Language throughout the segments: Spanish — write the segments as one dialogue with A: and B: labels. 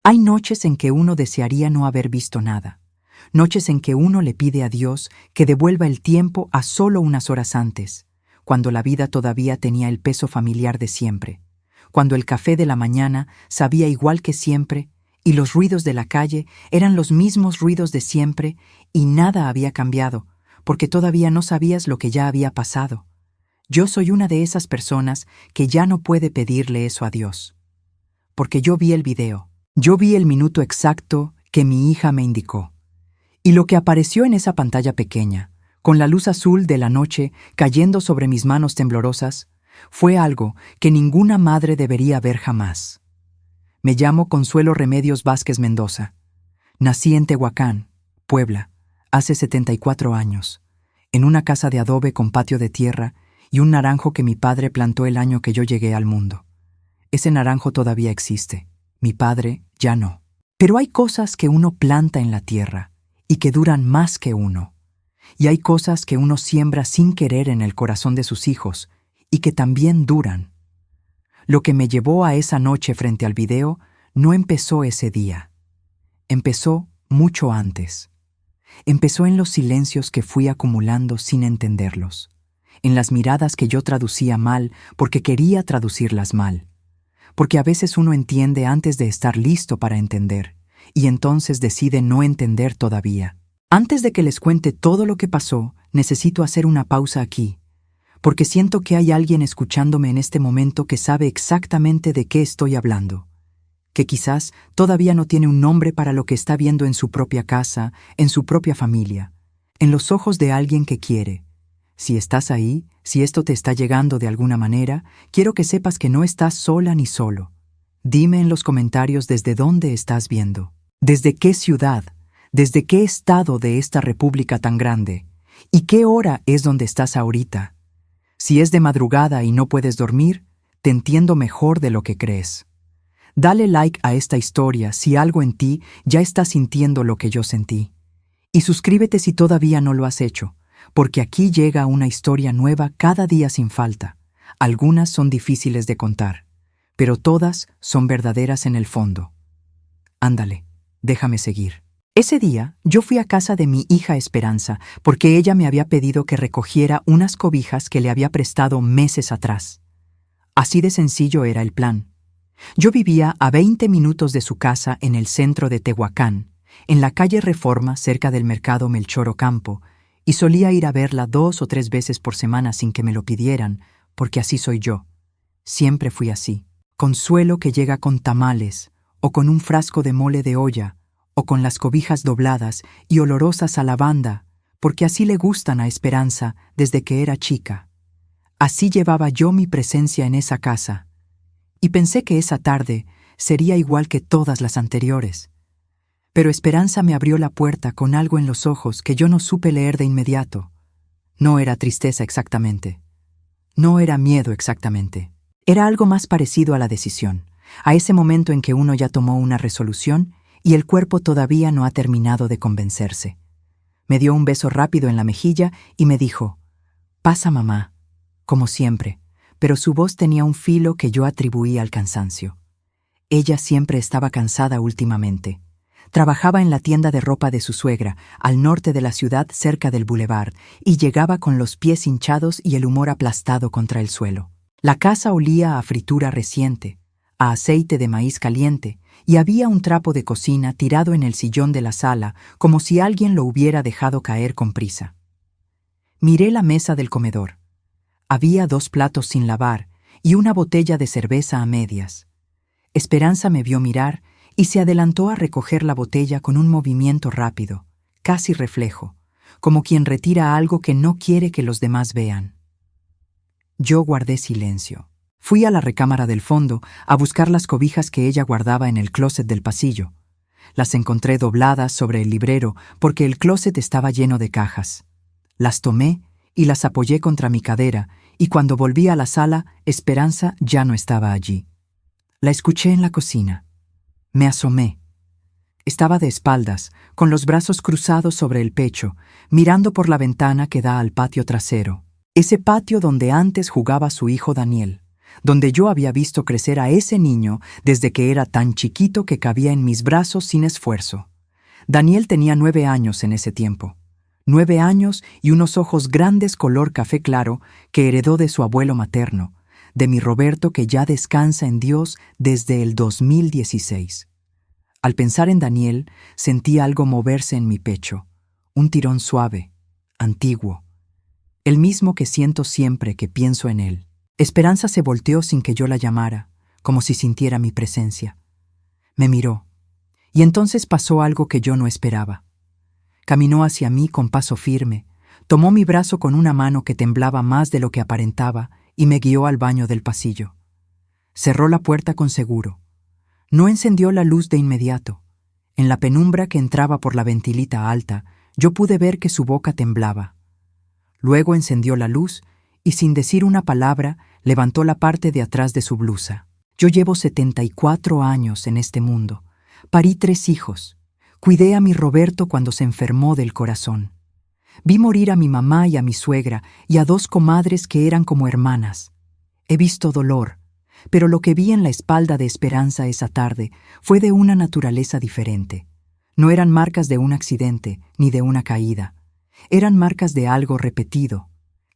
A: Hay noches en que uno desearía no haber visto nada, noches en que uno le pide a Dios que devuelva el tiempo a solo unas horas antes, cuando la vida todavía tenía el peso familiar de siempre, cuando el café de la mañana sabía igual que siempre y los ruidos de la calle eran los mismos ruidos de siempre y nada había cambiado, porque todavía no sabías lo que ya había pasado. Yo soy una de esas personas que ya no puede pedirle eso a Dios. Porque yo vi el video, yo vi el minuto exacto que mi hija me indicó. Y lo que apareció en esa pantalla pequeña, con la luz azul de la noche cayendo sobre mis manos temblorosas, fue algo que ninguna madre debería ver jamás. Me llamo Consuelo Remedios Vázquez Mendoza. Nací en Tehuacán, Puebla, hace 74 años, en una casa de adobe con patio de tierra y un naranjo que mi padre plantó el año que yo llegué al mundo. Ese naranjo todavía existe, mi padre ya no. Pero hay cosas que uno planta en la tierra y que duran más que uno. Y hay cosas que uno siembra sin querer en el corazón de sus hijos y que también duran. Lo que me llevó a esa noche frente al video no empezó ese día. Empezó mucho antes. Empezó en los silencios que fui acumulando sin entenderlos, en las miradas que yo traducía mal porque quería traducirlas mal, porque a veces uno entiende antes de estar listo para entender, y entonces decide no entender todavía. Antes de que les cuente todo lo que pasó, necesito hacer una pausa aquí, porque siento que hay alguien escuchándome en este momento que sabe exactamente de qué estoy hablando, que quizás todavía no tiene un nombre para lo que está viendo en su propia casa, en su propia familia, en los ojos de alguien que quiere. Si estás ahí, si esto te está llegando de alguna manera, quiero que sepas que no estás sola ni solo. Dime en los comentarios desde dónde estás viendo, desde qué ciudad, desde qué estado de esta república tan grande, y qué hora es donde estás ahorita. Si es de madrugada y no puedes dormir, te entiendo mejor de lo que crees. Dale like a esta historia si algo en ti ya está sintiendo lo que yo sentí. Y suscríbete si todavía no lo has hecho, porque aquí llega una historia nueva cada día sin falta. Algunas son difíciles de contar, pero todas son verdaderas en el fondo. Ándale, déjame seguir. Ese día yo fui a casa de mi hija Esperanza porque ella me había pedido que recogiera unas cobijas que le había prestado meses atrás. Así de sencillo era el plan. Yo vivía a 20 minutos de su casa en el centro de Tehuacán, en la calle Reforma cerca del mercado Melchor Ocampo, y solía ir a verla 2 o 3 veces por semana sin que me lo pidieran, porque así soy yo. Siempre fui así. Consuelo que llega con tamales, o con un frasco de mole de olla, o con las cobijas dobladas y olorosas a lavanda, porque así le gustan a Esperanza desde que era chica. Así llevaba yo mi presencia en esa casa. Y pensé que esa tarde sería igual que todas las anteriores. Pero Esperanza me abrió la puerta con algo en los ojos que yo no supe leer de inmediato. No era tristeza exactamente. No era miedo exactamente. Era algo más parecido a la decisión, a ese momento en que uno ya tomó una resolución y el cuerpo todavía no ha terminado de convencerse. Me dio un beso rápido en la mejilla y me dijo, «Pasa, mamá», como siempre, pero su voz tenía un filo que yo atribuía al cansancio. Ella siempre estaba cansada últimamente. Trabajaba en la tienda de ropa de su suegra, al norte de la ciudad cerca del bulevar, y llegaba con los pies hinchados y el humor aplastado contra el suelo. La casa olía a fritura reciente, a aceite de maíz caliente, y había un trapo de cocina tirado en el sillón de la sala como si alguien lo hubiera dejado caer con prisa. Miré la mesa del comedor. Había 2 platos sin lavar y una botella de cerveza a medias. Esperanza me vio mirar y se adelantó a recoger la botella con un movimiento rápido, casi reflejo, como quien retira algo que no quiere que los demás vean. Yo guardé silencio. Fui a la recámara del fondo a buscar las cobijas que ella guardaba en el closet del pasillo. Las encontré dobladas sobre el librero porque el closet estaba lleno de cajas. Las tomé y las apoyé contra mi cadera, y cuando volví a la sala, Esperanza ya no estaba allí. La escuché en la cocina. Me asomé. Estaba de espaldas, con los brazos cruzados sobre el pecho, mirando por la ventana que da al patio trasero. Ese patio donde antes jugaba su hijo Daniel, donde yo había visto crecer a ese niño desde que era tan chiquito que cabía en mis brazos sin esfuerzo. Daniel tenía 9 años en ese tiempo. 9 años y unos ojos grandes color café claro que heredó de su abuelo materno, de mi Roberto que ya descansa en Dios desde el 2016. Al pensar en Daniel, sentí algo moverse en mi pecho, un tirón suave, antiguo, el mismo que siento siempre que pienso en él. Esperanza se volteó sin que yo la llamara, como si sintiera mi presencia. Me miró, y entonces pasó algo que yo no esperaba. Caminó hacia mí con paso firme, tomó mi brazo con una mano que temblaba más de lo que aparentaba y me guió al baño del pasillo. Cerró la puerta con seguro. No encendió la luz de inmediato. En la penumbra que entraba por la ventilita alta, yo pude ver que su boca temblaba. Luego encendió la luz y, sin decir una palabra, levantó la parte de atrás de su blusa. Yo llevo 74 años en este mundo. Parí 3 hijos. Cuidé a mi Roberto cuando se enfermó del corazón. Vi morir a mi mamá y a mi suegra y a 2 comadres que eran como hermanas. He visto dolor, pero lo que vi en la espalda de Esperanza esa tarde fue de una naturaleza diferente. No eran marcas de un accidente ni de una caída. Eran marcas de algo repetido,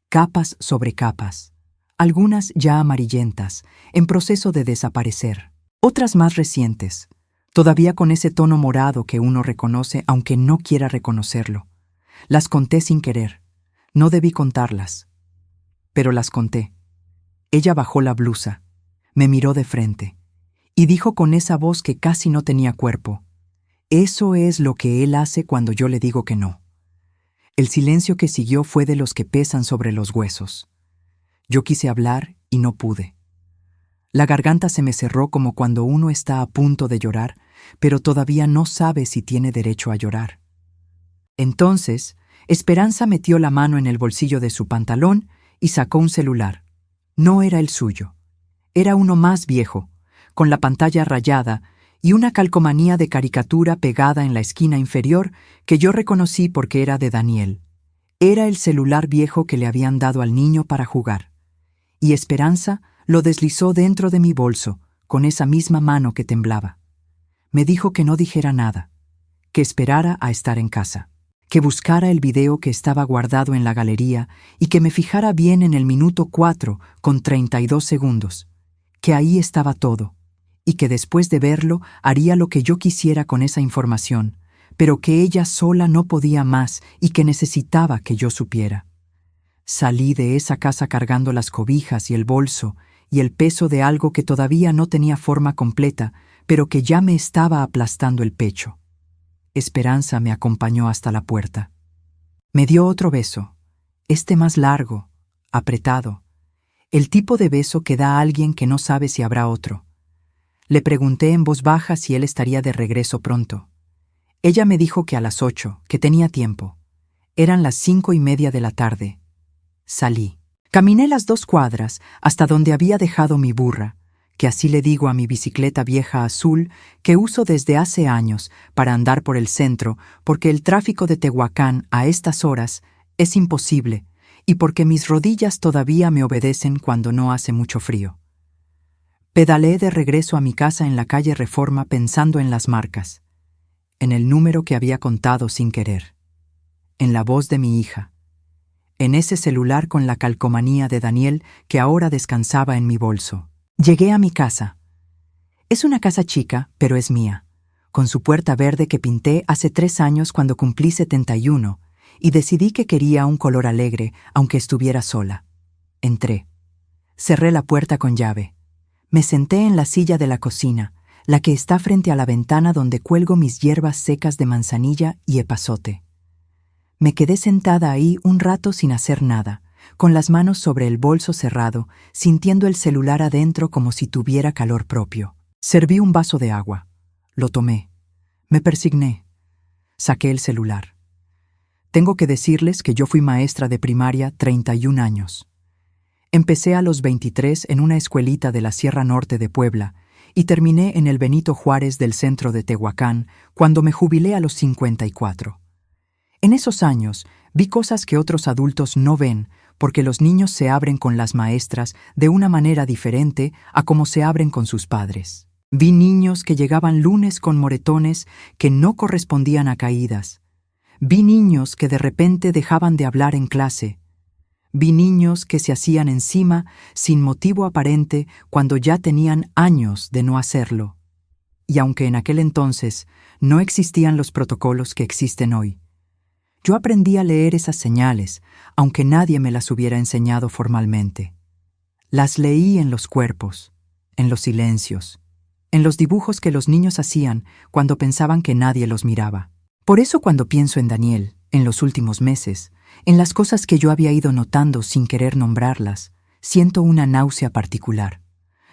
A: capas sobre capas, algunas ya amarillentas, en proceso de desaparecer, otras más recientes, todavía con ese tono morado que uno reconoce aunque no quiera reconocerlo. Las conté sin querer, no debí contarlas, pero las conté. Ella bajó la blusa, me miró de frente, y dijo con esa voz que casi no tenía cuerpo: «Eso es lo que él hace cuando yo le digo que no». El silencio que siguió fue de los que pesan sobre los huesos. Yo quise hablar y no pude. La garganta se me cerró como cuando uno está a punto de llorar, pero todavía no sabe si tiene derecho a llorar. Entonces, Esperanza metió la mano en el bolsillo de su pantalón y sacó un celular. No era el suyo. Era uno más viejo, con la pantalla rayada y una calcomanía de caricatura pegada en la esquina inferior que yo reconocí porque era de Daniel. Era el celular viejo que le habían dado al niño para jugar. Y Esperanza lo deslizó dentro de mi bolso, con esa misma mano que temblaba. Me dijo que no dijera nada, que esperara a estar en casa, que buscara el video que estaba guardado en la galería y que me fijara bien en el minuto 4 con 32 segundos, que ahí estaba todo, y que después de verlo haría lo que yo quisiera con esa información, pero que ella sola no podía más y que necesitaba que yo supiera. Salí de esa casa cargando las cobijas y el bolso y el peso de algo que todavía no tenía forma completa, pero que ya me estaba aplastando el pecho. Esperanza me acompañó hasta la puerta. Me dio otro beso, este más largo, apretado, el tipo de beso que da a alguien que no sabe si habrá otro. Le pregunté en voz baja si él estaría de regreso pronto. Ella me dijo que a las 8, que tenía tiempo. Eran las 5:30 de la tarde. Salí. Caminé las 2 cuadras hasta donde había dejado mi burra, que así le digo a mi bicicleta vieja azul que uso desde hace años para andar por el centro porque el tráfico de Tehuacán a estas horas es imposible y porque mis rodillas todavía me obedecen cuando no hace mucho frío. Pedaleé de regreso a mi casa en la calle Reforma pensando en las marcas, en el número que había contado sin querer, en la voz de mi hija, en ese celular con la calcomanía de Daniel que ahora descansaba en mi bolso. Llegué a mi casa. Es una casa chica, pero es mía, con su puerta verde que pinté hace 3 años cuando cumplí 71, y decidí que quería un color alegre, aunque estuviera sola. Entré. Cerré la puerta con llave. Me senté en la silla de la cocina, la que está frente a la ventana donde cuelgo mis hierbas secas de manzanilla y epazote. Me quedé sentada ahí un rato sin hacer nada, con las manos sobre el bolso cerrado, sintiendo el celular adentro como si tuviera calor propio. Serví un vaso de agua. Lo tomé. Me persigné. Saqué el celular. Tengo que decirles que yo fui maestra de primaria 31 años. Empecé a los 23 en una escuelita de la Sierra Norte de Puebla y terminé en el Benito Juárez del centro de Tehuacán cuando me jubilé a los 54. En esos años vi cosas que otros adultos no ven porque los niños se abren con las maestras de una manera diferente a como se abren con sus padres. Vi niños que llegaban lunes con moretones que no correspondían a caídas. Vi niños que de repente dejaban de hablar en clase. Vi niños que se hacían encima sin motivo aparente cuando ya tenían años de no hacerlo. Y aunque en aquel entonces no existían los protocolos que existen hoy, yo aprendí a leer esas señales, aunque nadie me las hubiera enseñado formalmente. Las leí en los cuerpos, en los silencios, en los dibujos que los niños hacían cuando pensaban que nadie los miraba. Por eso cuando pienso en Daniel, en los últimos meses, en las cosas que yo había ido notando sin querer nombrarlas, siento una náusea particular.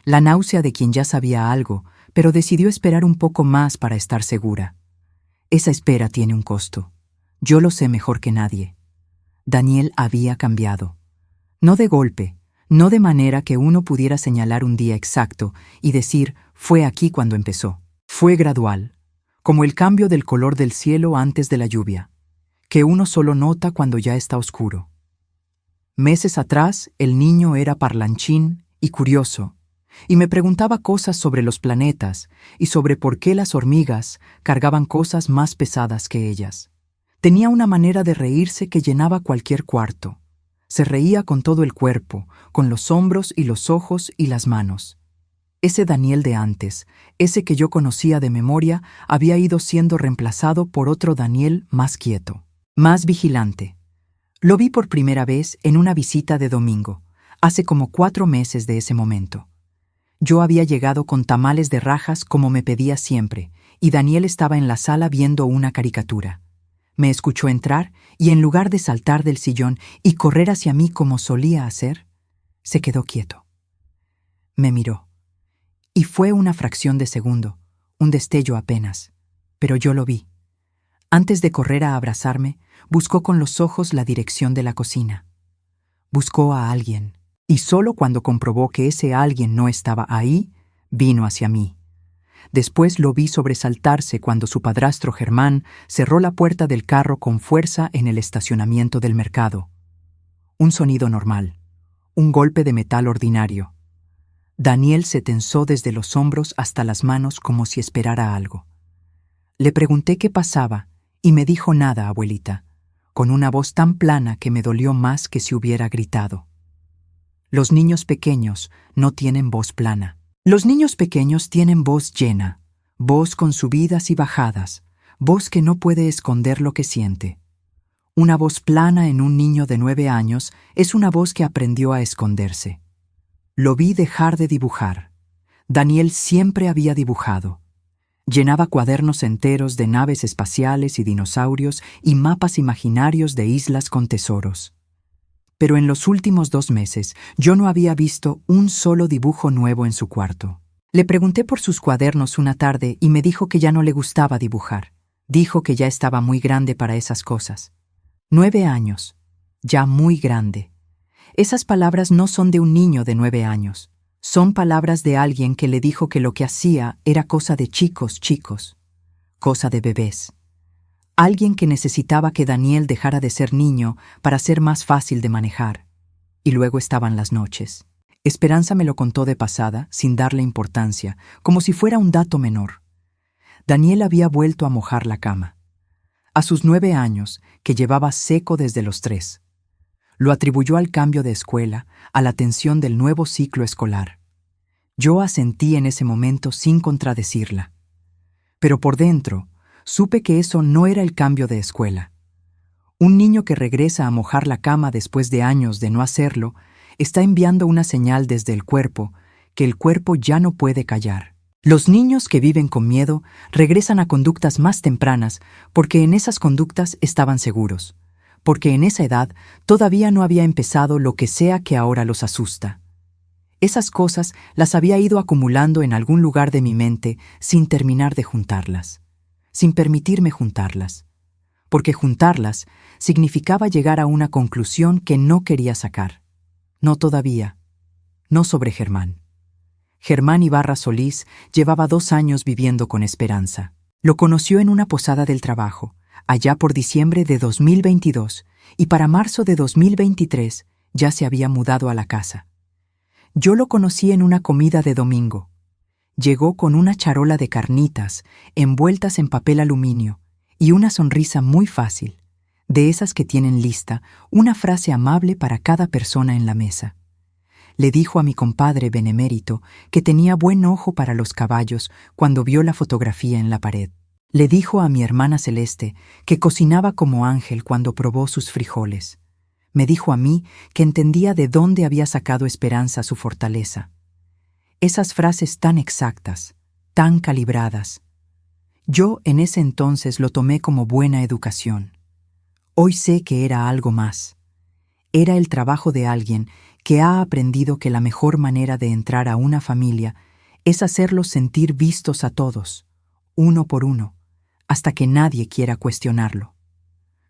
A: La náusea de quien ya sabía algo, pero decidió esperar un poco más para estar segura. Esa espera tiene un costo. Yo lo sé mejor que nadie. Daniel había cambiado. No de golpe, no de manera que uno pudiera señalar un día exacto y decir, fue aquí cuando empezó. Fue gradual, como el cambio del color del cielo antes de la lluvia, que uno solo nota cuando ya está oscuro. Meses atrás, el niño era parlanchín y curioso, y me preguntaba cosas sobre los planetas y sobre por qué las hormigas cargaban cosas más pesadas que ellas. Tenía una manera de reírse que llenaba cualquier cuarto. Se reía con todo el cuerpo, con los hombros y los ojos y las manos. Ese Daniel de antes, ese que yo conocía de memoria, había ido siendo reemplazado por otro Daniel más quieto, más vigilante. Lo vi por primera vez en una visita de domingo, hace como 4 meses de ese momento. Yo había llegado con tamales de rajas como me pedía siempre, y Daniel estaba en la sala viendo una caricatura. Me escuchó entrar y en lugar de saltar del sillón y correr hacia mí como solía hacer, se quedó quieto. Me miró. Y fue una fracción de segundo, un destello apenas, pero yo lo vi. Antes de correr a abrazarme, buscó con los ojos la dirección de la cocina. Buscó a alguien, y solo cuando comprobó que ese alguien no estaba ahí, vino hacia mí. Después lo vi sobresaltarse cuando su padrastro Germán cerró la puerta del carro con fuerza en el estacionamiento del mercado. Un sonido normal, un golpe de metal ordinario. Daniel se tensó desde los hombros hasta las manos como si esperara algo. Le pregunté qué pasaba y me dijo nada, abuelita, con una voz tan plana que me dolió más que si hubiera gritado. Los niños pequeños no tienen voz plana. Los niños pequeños tienen voz llena, voz con subidas y bajadas, voz que no puede esconder lo que siente. Una voz plana en un niño de 9 años es una voz que aprendió a esconderse. Lo vi dejar de dibujar. Daniel siempre había dibujado. Llenaba cuadernos enteros de naves espaciales y dinosaurios y mapas imaginarios de islas con tesoros. Pero en los últimos 2 meses yo no había visto un solo dibujo nuevo en su cuarto. Le pregunté por sus cuadernos una tarde y me dijo que ya no le gustaba dibujar. Dijo que ya estaba muy grande para esas cosas. 9 años, ya muy grande. Esas palabras no son de un niño de 9 años. Son palabras de alguien que le dijo que lo que hacía era cosa de chicos, cosa de bebés. Alguien que necesitaba que Daniel dejara de ser niño para ser más fácil de manejar. Y luego estaban las noches. Esperanza me lo contó de pasada, sin darle importancia, como si fuera un dato menor. Daniel había vuelto a mojar la cama. A sus 9 años, que llevaba seco desde los 3. Lo atribuyó al cambio de escuela, a la tensión del nuevo ciclo escolar. Yo asentí en ese momento sin contradecirla. Pero por dentro, supe que eso no era el cambio de escuela. Un niño que regresa a mojar la cama después de años de no hacerlo, está enviando una señal desde el cuerpo que el cuerpo ya no puede callar. Los niños que viven con miedo regresan a conductas más tempranas porque en esas conductas estaban seguros, porque en esa edad todavía no había empezado lo que sea que ahora los asusta. Esas cosas las había ido acumulando en algún lugar de mi mente sin terminar de juntarlas, sin permitirme juntarlas, porque juntarlas significaba llegar a una conclusión que no quería sacar. No todavía, no sobre Germán. Germán Ibarra Solís llevaba 2 años viviendo con Esperanza. Lo conoció en una posada del trabajo, allá por diciembre de 2022, y para marzo de 2023 Ya se había mudado a la casa. Yo lo conocí en una comida de domingo. Llegó con una charola de carnitas envueltas en papel aluminio y una sonrisa muy fácil, de esas que tienen lista una frase amable para cada persona en la mesa. Le dijo a mi compadre benemérito que tenía buen ojo para los caballos cuando vio la fotografía en la pared. Le dijo a mi hermana Celeste que cocinaba como ángel cuando probó sus frijoles. Me dijo a mí que entendía de dónde había sacado Esperanza su fortaleza. Esas frases tan exactas, tan calibradas. Yo en ese entonces lo tomé como buena educación. Hoy sé que era algo más. Era el trabajo de alguien que ha aprendido que la mejor manera de entrar a una familia es hacerlos sentir vistos a todos, uno por uno, hasta que nadie quiera cuestionarlo.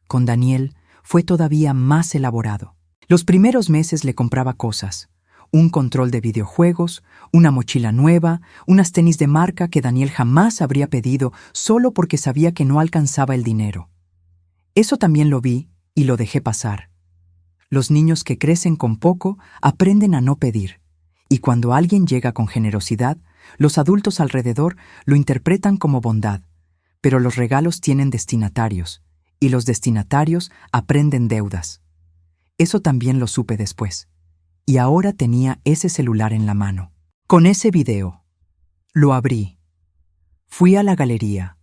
A: Con Daniel fue todavía más elaborado. Los primeros meses le compraba cosas: un control de videojuegos, una mochila nueva, unas tenis de marca que Daniel jamás habría pedido solo porque sabía que no alcanzaba el dinero. Eso también lo vi y lo dejé pasar. Los niños que crecen con poco aprenden a no pedir, y cuando alguien llega con generosidad, los adultos alrededor lo interpretan como bondad, pero los regalos tienen destinatarios, y los destinatarios aprenden deudas. Eso también lo supe después, y ahora tenía ese celular en la mano. Con ese video. Lo abrí. Fui a la galería.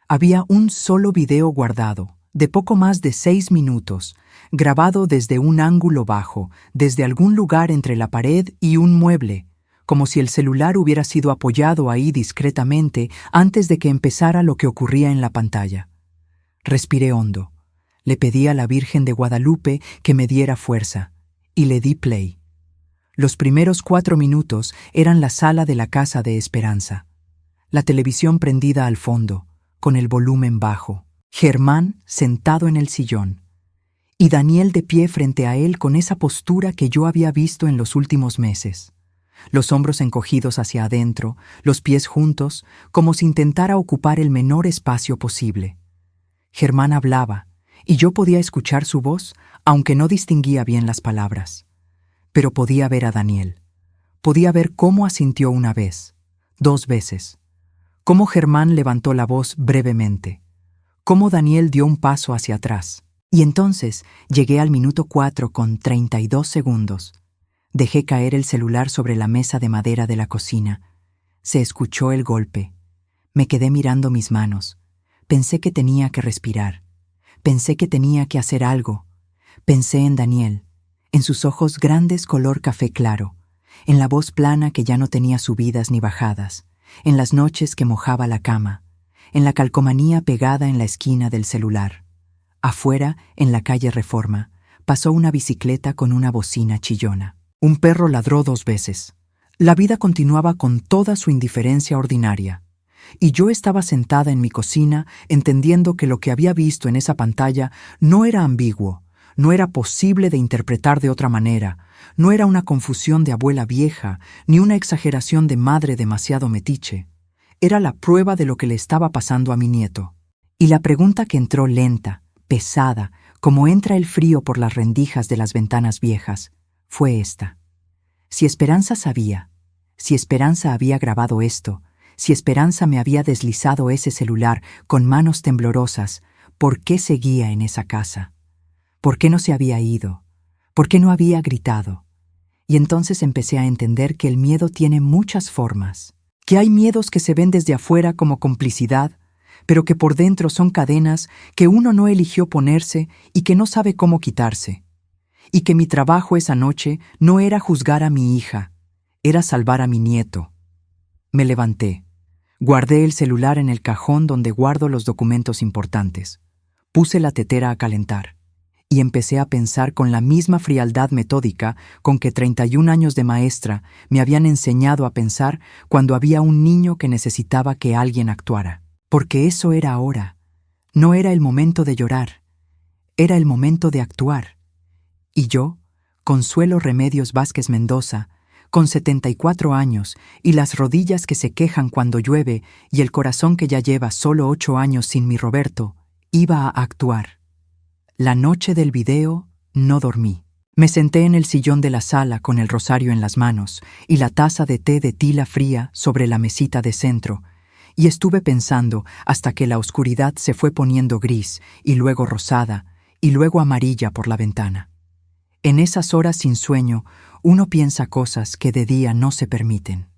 A: Había un solo video guardado, de poco más de 6 minutos, grabado desde un ángulo bajo, desde algún lugar entre la pared y un mueble, como si el celular hubiera sido apoyado ahí discretamente antes de que empezara lo que ocurría en la pantalla. Respiré hondo. Le pedí a la Virgen de Guadalupe que me diera fuerza, y le di play. Los primeros 4 minutos eran la sala de la casa de Esperanza. La televisión prendida al fondo, con el volumen bajo. Germán sentado en el sillón, y Daniel de pie frente a él con esa postura que yo había visto en los últimos meses. Los hombros encogidos hacia adentro, los pies juntos, como si intentara ocupar el menor espacio posible. Germán hablaba, y yo podía escuchar su voz, aunque no distinguía bien las palabras. Pero podía ver a Daniel. Podía ver cómo asintió una vez, 2 veces. Cómo Germán levantó la voz brevemente. Cómo Daniel dio un paso hacia atrás. Y entonces llegué al minuto 4 con 32 segundos. Dejé caer el celular sobre la mesa de madera de la cocina. Se escuchó el golpe. Me quedé mirando mis manos. Pensé que tenía que respirar. Pensé que tenía que hacer algo. Pensé en Daniel, en sus ojos grandes color café claro, en la voz plana que ya no tenía subidas ni bajadas, en las noches que mojaba la cama, en la calcomanía pegada en la esquina del celular. Afuera, en la calle Reforma, pasó una bicicleta con una bocina chillona. Un perro ladró 2 veces. La vida continuaba con toda su indiferencia ordinaria. Y yo estaba sentada en mi cocina entendiendo que lo que había visto en esa pantalla no era ambiguo, no era posible de interpretar de otra manera, no era una confusión de abuela vieja, ni una exageración de madre demasiado metiche. Era la prueba de lo que le estaba pasando a mi nieto. Y la pregunta que entró lenta, pesada, como entra el frío por las rendijas de las ventanas viejas, fue esta. Si Esperanza sabía, si Esperanza había grabado esto, si Esperanza me había deslizado ese celular con manos temblorosas, ¿por qué seguía en esa casa? ¿Por qué no se había ido? ¿Por qué no había gritado? Y entonces empecé a entender que el miedo tiene muchas formas, que hay miedos que se ven desde afuera como complicidad, pero que por dentro son cadenas que uno no eligió ponerse y que no sabe cómo quitarse. Y que mi trabajo esa noche no era juzgar a mi hija, era salvar a mi nieto. Me levanté. Guardé el celular en el cajón donde guardo los documentos importantes. Puse la tetera a calentar. Y empecé a pensar con la misma frialdad metódica con que 31 años de maestra me habían enseñado a pensar cuando había un niño que necesitaba que alguien actuara. Porque eso era ahora. No era el momento de llorar. Era el momento de actuar. Y yo, Consuelo Remedios Vázquez Mendoza, con 74 años y las rodillas que se quejan cuando llueve y el corazón que ya lleva solo 8 años sin mi Roberto, iba a actuar. La noche del video no dormí. Me senté en el sillón de la sala con el rosario en las manos y la taza de té de tila fría sobre la mesita de centro, y estuve pensando hasta que la oscuridad se fue poniendo gris y luego rosada y luego amarilla por la ventana. En esas horas sin sueño, uno piensa cosas que de día no se permiten.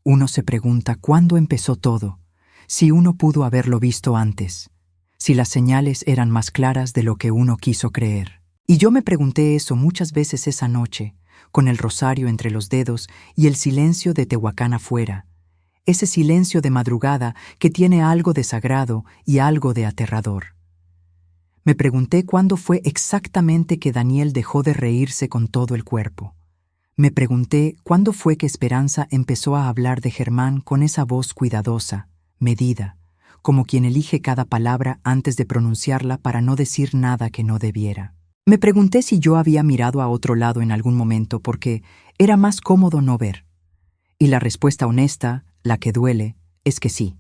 A: Uno se pregunta cuándo empezó todo, si uno pudo haberlo visto antes, si las señales eran más claras de lo que uno quiso creer. Y yo me pregunté eso muchas veces esa noche, con el rosario entre los dedos y el silencio de Tehuacán afuera, ese silencio de madrugada que tiene algo de sagrado y algo de aterrador. Me pregunté cuándo fue exactamente que Daniel dejó de reírse con todo el cuerpo. Me pregunté cuándo fue que Esperanza empezó a hablar de Germán con esa voz cuidadosa, medida, como quien elige cada palabra antes de pronunciarla para no decir nada que no debiera. Me pregunté si yo había mirado a otro lado en algún momento porque era más cómodo no ver. Y la respuesta honesta, la que duele, es que sí.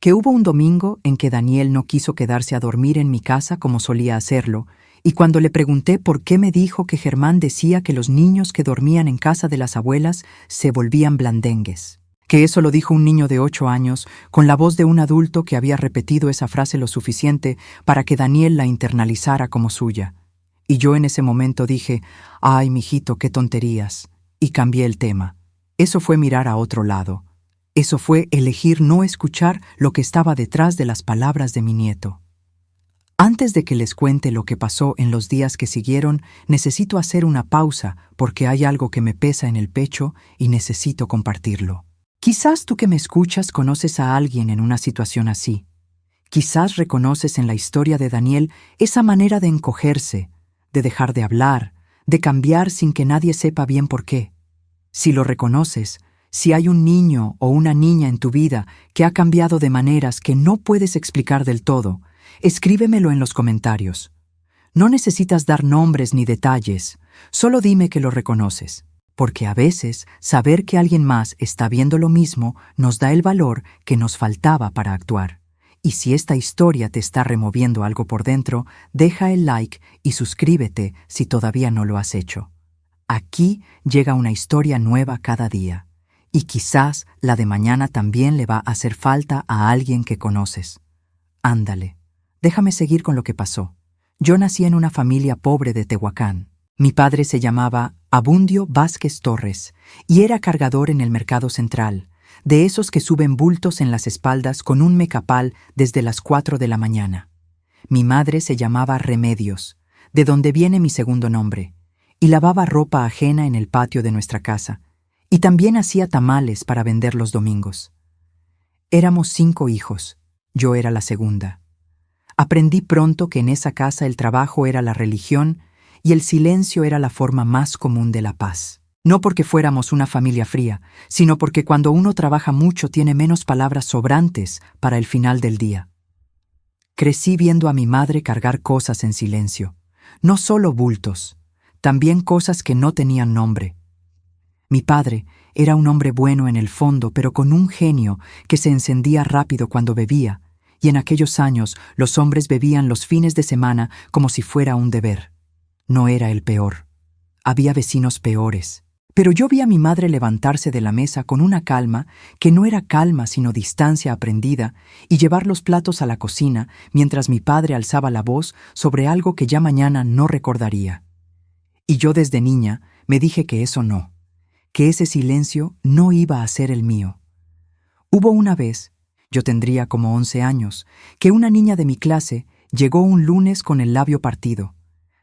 A: Que hubo un domingo en que Daniel no quiso quedarse a dormir en mi casa como solía hacerlo, y cuando le pregunté por qué me dijo que Germán decía que los niños que dormían en casa de las abuelas se volvían blandengues. Que eso lo dijo un niño de 8 años, con la voz de un adulto que había repetido esa frase lo suficiente para que Daniel la internalizara como suya. Y yo en ese momento dije, «Ay, mijito, qué tonterías», y cambié el tema. Eso fue mirar a otro lado. Eso fue elegir no escuchar lo que estaba detrás de las palabras de mi nieto. Antes de que les cuente lo que pasó en los días que siguieron, necesito hacer una pausa porque hay algo que me pesa en el pecho y necesito compartirlo. Quizás tú que me escuchas conoces a alguien en una situación así. Quizás reconoces en la historia de Daniel esa manera de encogerse, de dejar de hablar, de cambiar sin que nadie sepa bien por qué. Si lo reconoces, si hay un niño o una niña en tu vida que ha cambiado de maneras que no puedes explicar del todo, escríbemelo en los comentarios. No necesitas dar nombres ni detalles, solo dime que lo reconoces, porque a veces saber que alguien más está viendo lo mismo nos da el valor que nos faltaba para actuar. Y si esta historia te está removiendo algo por dentro, deja el like y suscríbete si todavía no lo has hecho. Aquí llega una historia nueva cada día. Y quizás la de mañana también le va a hacer falta a alguien que conoces. Ándale, déjame seguir con lo que pasó. Yo nací en una familia pobre de Tehuacán. Mi padre se llamaba Abundio Vázquez Torres y era cargador en el mercado central, de esos que suben bultos en las espaldas con un mecapal desde las 4 de la mañana. Mi madre se llamaba Remedios, de donde viene mi segundo nombre, y lavaba ropa ajena en el patio de nuestra casa, y también hacía tamales para vender los domingos. Éramos 5 hijos, yo era la segunda. Aprendí pronto que en esa casa el trabajo era la religión y el silencio era la forma más común de la paz. No porque fuéramos una familia fría, sino porque cuando uno trabaja mucho tiene menos palabras sobrantes para el final del día. Crecí viendo a mi madre cargar cosas en silencio, no solo bultos, también cosas que no tenían nombre. Mi padre era un hombre bueno en el fondo, pero con un genio que se encendía rápido cuando bebía, y en aquellos años los hombres bebían los fines de semana como si fuera un deber. No era el peor. Había vecinos peores. Pero yo vi a mi madre levantarse de la mesa con una calma que no era calma sino distancia aprendida y llevar los platos a la cocina mientras mi padre alzaba la voz sobre algo que ya mañana no recordaría. Y yo desde niña me dije que eso no, que ese silencio no iba a ser el mío. Hubo una vez, yo tendría como 11 años, que una niña de mi clase llegó un lunes con el labio partido.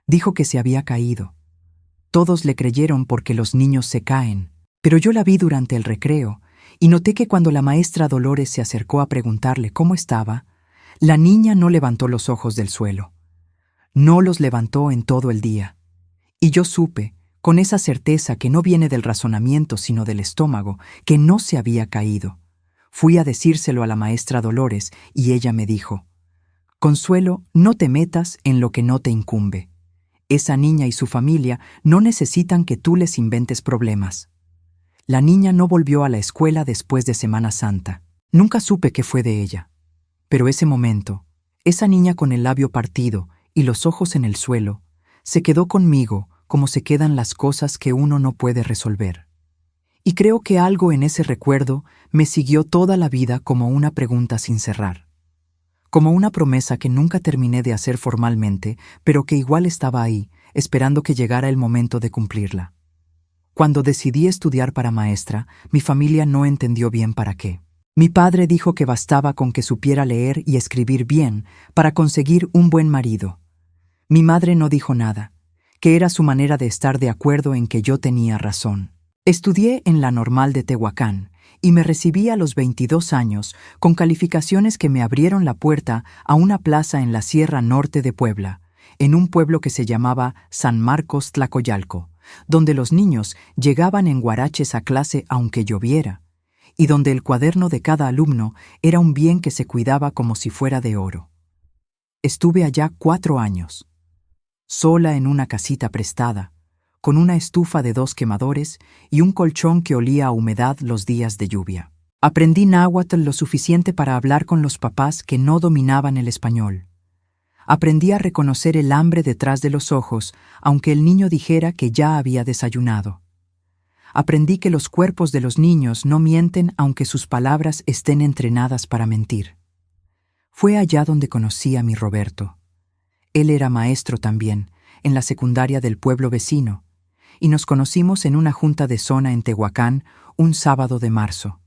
A: Dijo que se había caído. Todos le creyeron porque los niños se caen, pero yo la vi durante el recreo y noté que cuando la maestra Dolores se acercó a preguntarle cómo estaba, la niña no levantó los ojos del suelo. No los levantó en todo el día. Y yo supe, con esa certeza que no viene del razonamiento sino del estómago, que no se había caído. Fui a decírselo a la maestra Dolores y ella me dijo, «Consuelo, no te metas en lo que no te incumbe. Esa niña y su familia no necesitan que tú les inventes problemas». La niña no volvió a la escuela después de Semana Santa. Nunca supe qué fue de ella. Pero ese momento, esa niña con el labio partido y los ojos en el suelo, se quedó conmigo como se quedan las cosas que uno no puede resolver. Y creo que algo en ese recuerdo me siguió toda la vida como una pregunta sin cerrar, como una promesa que nunca terminé de hacer formalmente, pero que igual estaba ahí, esperando que llegara el momento de cumplirla. Cuando decidí estudiar para maestra, mi familia no entendió bien para qué. Mi padre dijo que bastaba con que supiera leer y escribir bien para conseguir un buen marido. Mi madre no dijo nada, que era su manera de estar de acuerdo en que yo tenía razón. Estudié en la Normal de Tehuacán y me recibí a los 22 años con calificaciones que me abrieron la puerta a una plaza en la Sierra Norte de Puebla, en un pueblo que se llamaba San Marcos Tlacoyalco, donde los niños llegaban en guaraches a clase aunque lloviera, y donde el cuaderno de cada alumno era un bien que se cuidaba como si fuera de oro. Estuve allá 4 años, sola en una casita prestada, con una estufa de 2 quemadores y un colchón que olía a humedad los días de lluvia. Aprendí náhuatl lo suficiente para hablar con los papás que no dominaban el español. Aprendí a reconocer el hambre detrás de los ojos, aunque el niño dijera que ya había desayunado. Aprendí que los cuerpos de los niños no mienten aunque sus palabras estén entrenadas para mentir. Fue allá donde conocí a mi Roberto. Él era maestro también, en la secundaria del pueblo vecino, y nos conocimos en una junta de zona en Tehuacán un sábado de marzo.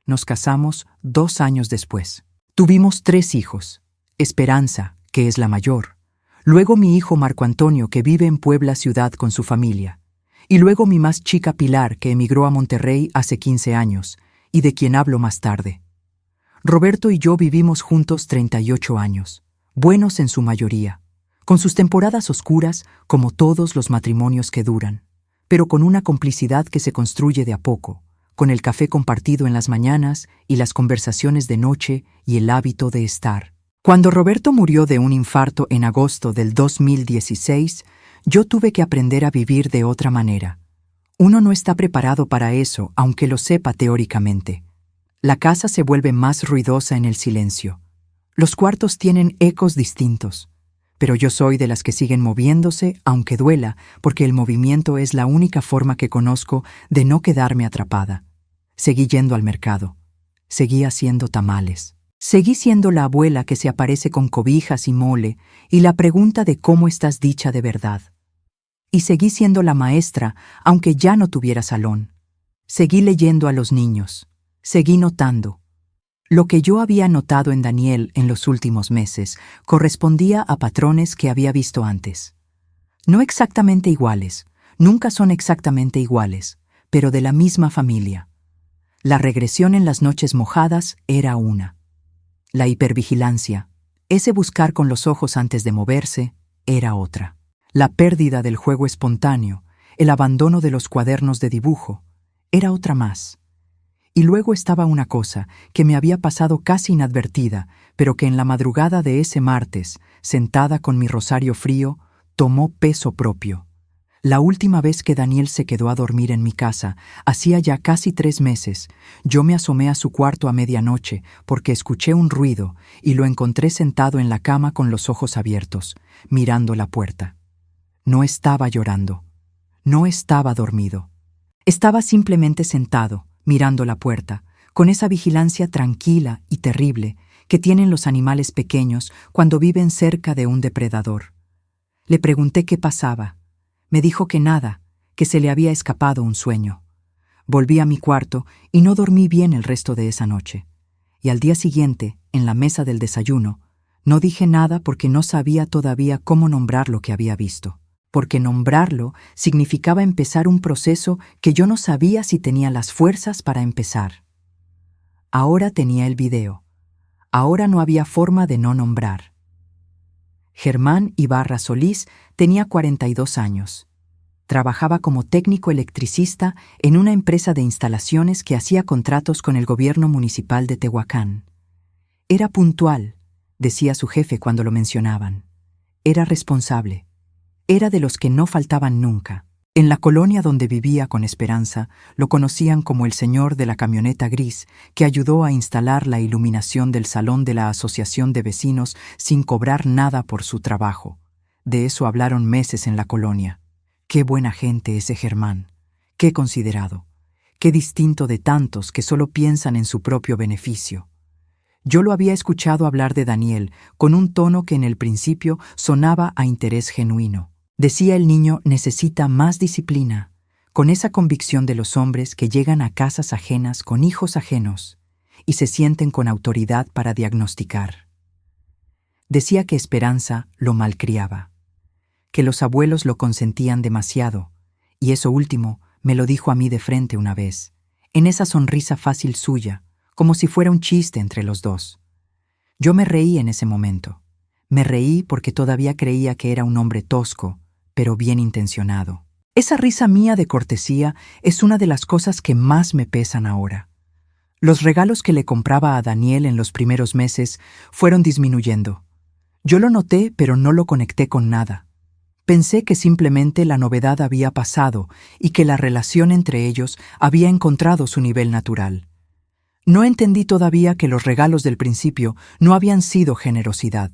A: Nos casamos 2 años después. Tuvimos 3 hijos. Esperanza, que es la mayor. Luego mi hijo Marco Antonio, que vive en Puebla ciudad con su familia. Y luego mi más chica Pilar, que emigró a Monterrey hace 15 años, y de quien hablo más tarde. Roberto y yo vivimos juntos 38 años, buenos en su mayoría, con sus temporadas oscuras como todos los matrimonios que duran, pero con una complicidad que se construye de a poco, con el café compartido en las mañanas y las conversaciones de noche y el hábito de estar. Cuando Roberto murió de un infarto en agosto del 2016, yo tuve que aprender a vivir de otra manera. Uno no está preparado para eso, aunque lo sepa teóricamente. La casa se vuelve más ruidosa en el silencio. Los cuartos tienen ecos distintos, pero yo soy de las que siguen moviéndose, aunque duela, porque el movimiento es la única forma que conozco de no quedarme atrapada. Seguí yendo al mercado. Seguí haciendo tamales. Seguí siendo la abuela que se aparece con cobijas y mole y la pregunta de cómo estás dicha de verdad. Y seguí siendo la maestra, aunque ya no tuviera salón. Seguí leyendo a los niños. Seguí notando. Lo que yo había notado en Daniel en los últimos meses correspondía a patrones que había visto antes. No exactamente iguales, nunca son exactamente iguales, pero de la misma familia. La regresión en las noches mojadas era una. La hipervigilancia, ese buscar con los ojos antes de moverse, era otra. La pérdida del juego espontáneo, el abandono de los cuadernos de dibujo, era otra más. Y luego estaba una cosa que me había pasado casi inadvertida, pero que en la madrugada de ese martes, sentada con mi rosario frío, tomó peso propio. La última vez que Daniel se quedó a dormir en mi casa, hacía ya casi 3 meses, yo me asomé a su cuarto a medianoche porque escuché un ruido y lo encontré sentado en la cama con los ojos abiertos, mirando la puerta. No estaba llorando. No estaba dormido. Estaba simplemente sentado, mirando la puerta, con esa vigilancia tranquila y terrible que tienen los animales pequeños cuando viven cerca de un depredador. Le pregunté qué pasaba. Me dijo que nada, que se le había escapado un sueño. Volví a mi cuarto y no dormí bien el resto de esa noche. Y al día siguiente, en la mesa del desayuno, no dije nada porque no sabía todavía cómo nombrar lo que había visto. Porque nombrarlo significaba empezar un proceso que yo no sabía si tenía las fuerzas para empezar. Ahora tenía el video. Ahora no había forma de no nombrar. Germán Ibarra Solís tenía 42 años. Trabajaba como técnico electricista en una empresa de instalaciones que hacía contratos con el gobierno municipal de Tehuacán. Era puntual, decía su jefe cuando lo mencionaban. Era responsable. Era de los que no faltaban nunca. En la colonia donde vivía con Esperanza, lo conocían como el señor de la camioneta gris, que ayudó a instalar la iluminación del salón de la asociación de vecinos sin cobrar nada por su trabajo. De eso hablaron meses en la colonia. Qué buena gente ese Germán, qué considerado, qué distinto de tantos que solo piensan en su propio beneficio. Yo lo había escuchado hablar de Daniel con un tono que en el principio sonaba a interés genuino. Decía el niño necesita más disciplina, con esa convicción de los hombres que llegan a casas ajenas con hijos ajenos y se sienten con autoridad para diagnosticar. Decía que Esperanza lo malcriaba, que los abuelos lo consentían demasiado, y eso último me lo dijo a mí de frente una vez, en esa sonrisa fácil suya, como si fuera un chiste entre los dos. Yo me reí en ese momento. Me reí porque todavía creía que era un hombre tosco, pero bien intencionado. Esa risa mía de cortesía es una de las cosas que más me pesan ahora. Los regalos que le compraba a Daniel en los primeros meses fueron disminuyendo. Yo lo noté, pero no lo conecté con nada. Pensé que simplemente la novedad había pasado y que la relación entre ellos había encontrado su nivel natural. No entendí todavía que los regalos del principio no habían sido generosidad,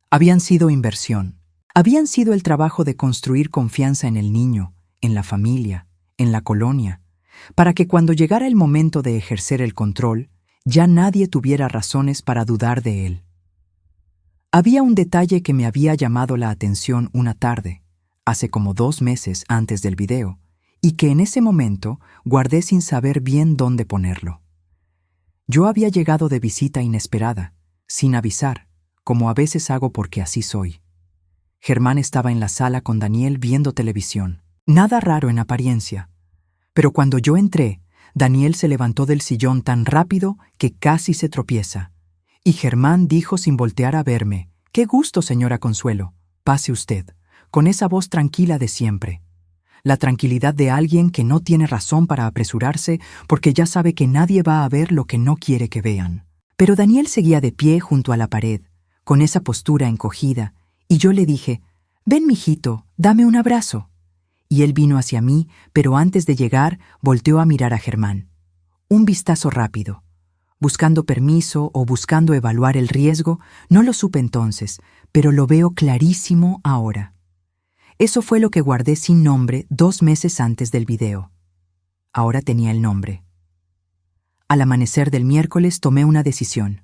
A: habían sido inversión. Habían sido el trabajo de construir confianza en el niño, en la familia, en la colonia, para que cuando llegara el momento de ejercer el control, ya nadie tuviera razones para dudar de él. Había un detalle que me había llamado la atención una tarde, hace como 2 meses antes del video, y que en ese momento guardé sin saber bien dónde ponerlo. Yo había llegado de visita inesperada, sin avisar, como a veces hago porque así soy. Germán estaba en la sala con Daniel viendo televisión. Nada raro en apariencia. Pero cuando yo entré, Daniel se levantó del sillón tan rápido que casi se tropieza. Y Germán dijo sin voltear a verme, «Qué gusto, señora Consuelo. Pase usted», con esa voz tranquila de siempre. La tranquilidad de alguien que no tiene razón para apresurarse porque ya sabe que nadie va a ver lo que no quiere que vean. Pero Daniel seguía de pie junto a la pared, con esa postura encogida, y yo le dije, «Ven, mijito, dame un abrazo». Y él vino hacia mí, pero antes de llegar, volteó a mirar a Germán. Un vistazo rápido. Buscando permiso o buscando evaluar el riesgo, no lo supe entonces, pero lo veo clarísimo ahora. Eso fue lo que guardé sin nombre 2 meses antes del video. Ahora tenía el nombre. Al amanecer del miércoles tomé una decisión.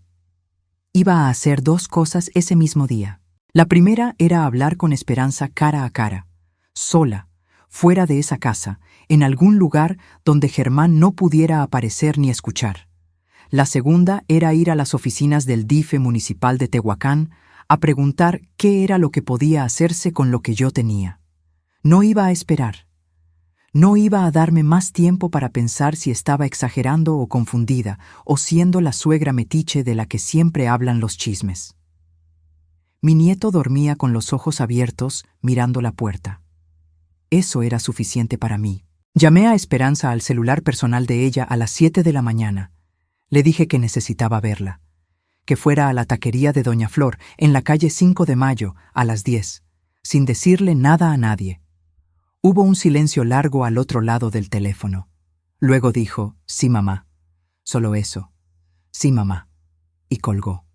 A: Iba a hacer 2 cosas ese mismo día. La primera era hablar con Esperanza cara a cara, sola, fuera de esa casa, en algún lugar donde Germán no pudiera aparecer ni escuchar. La segunda era ir a las oficinas del DIFE municipal de Tehuacán a preguntar qué era lo que podía hacerse con lo que yo tenía. No iba a esperar. No iba a darme más tiempo para pensar si estaba exagerando o confundida, o siendo la suegra metiche de la que siempre hablan los chismes. Mi nieto dormía con los ojos abiertos, mirando la puerta. Eso era suficiente para mí. Llamé a Esperanza al celular personal de ella a las 7 de la mañana. Le dije que necesitaba verla, que fuera a la taquería de Doña Flor, en la calle 5 de Mayo, a las 10, sin decirle nada a nadie. Hubo un silencio largo al otro lado del teléfono. Luego dijo, «Sí, mamá». Solo eso. «Sí, mamá». Y colgó.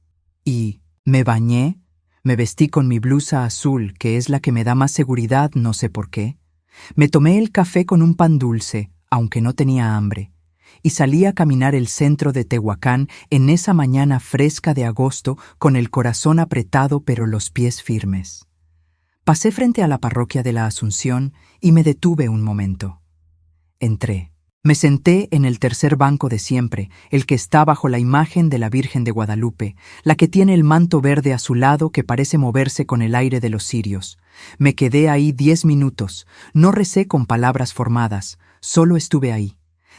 A: Y me bañé, me vestí con mi blusa azul, que es la que me da más seguridad, no sé por qué. Me tomé el café con un pan dulce, aunque no tenía hambre, y salí a caminar el centro de Tehuacán en esa mañana fresca de agosto con el corazón apretado pero los pies firmes. Pasé frente a la parroquia de la Asunción y me detuve un momento. Entré. Me senté en el tercer banco de siempre, el que está bajo la imagen de la Virgen de Guadalupe, la que tiene el manto verde a su lado que parece moverse con el aire de los cirios. Me quedé ahí 10 minutos, no recé con palabras formadas, solo estuve ahí.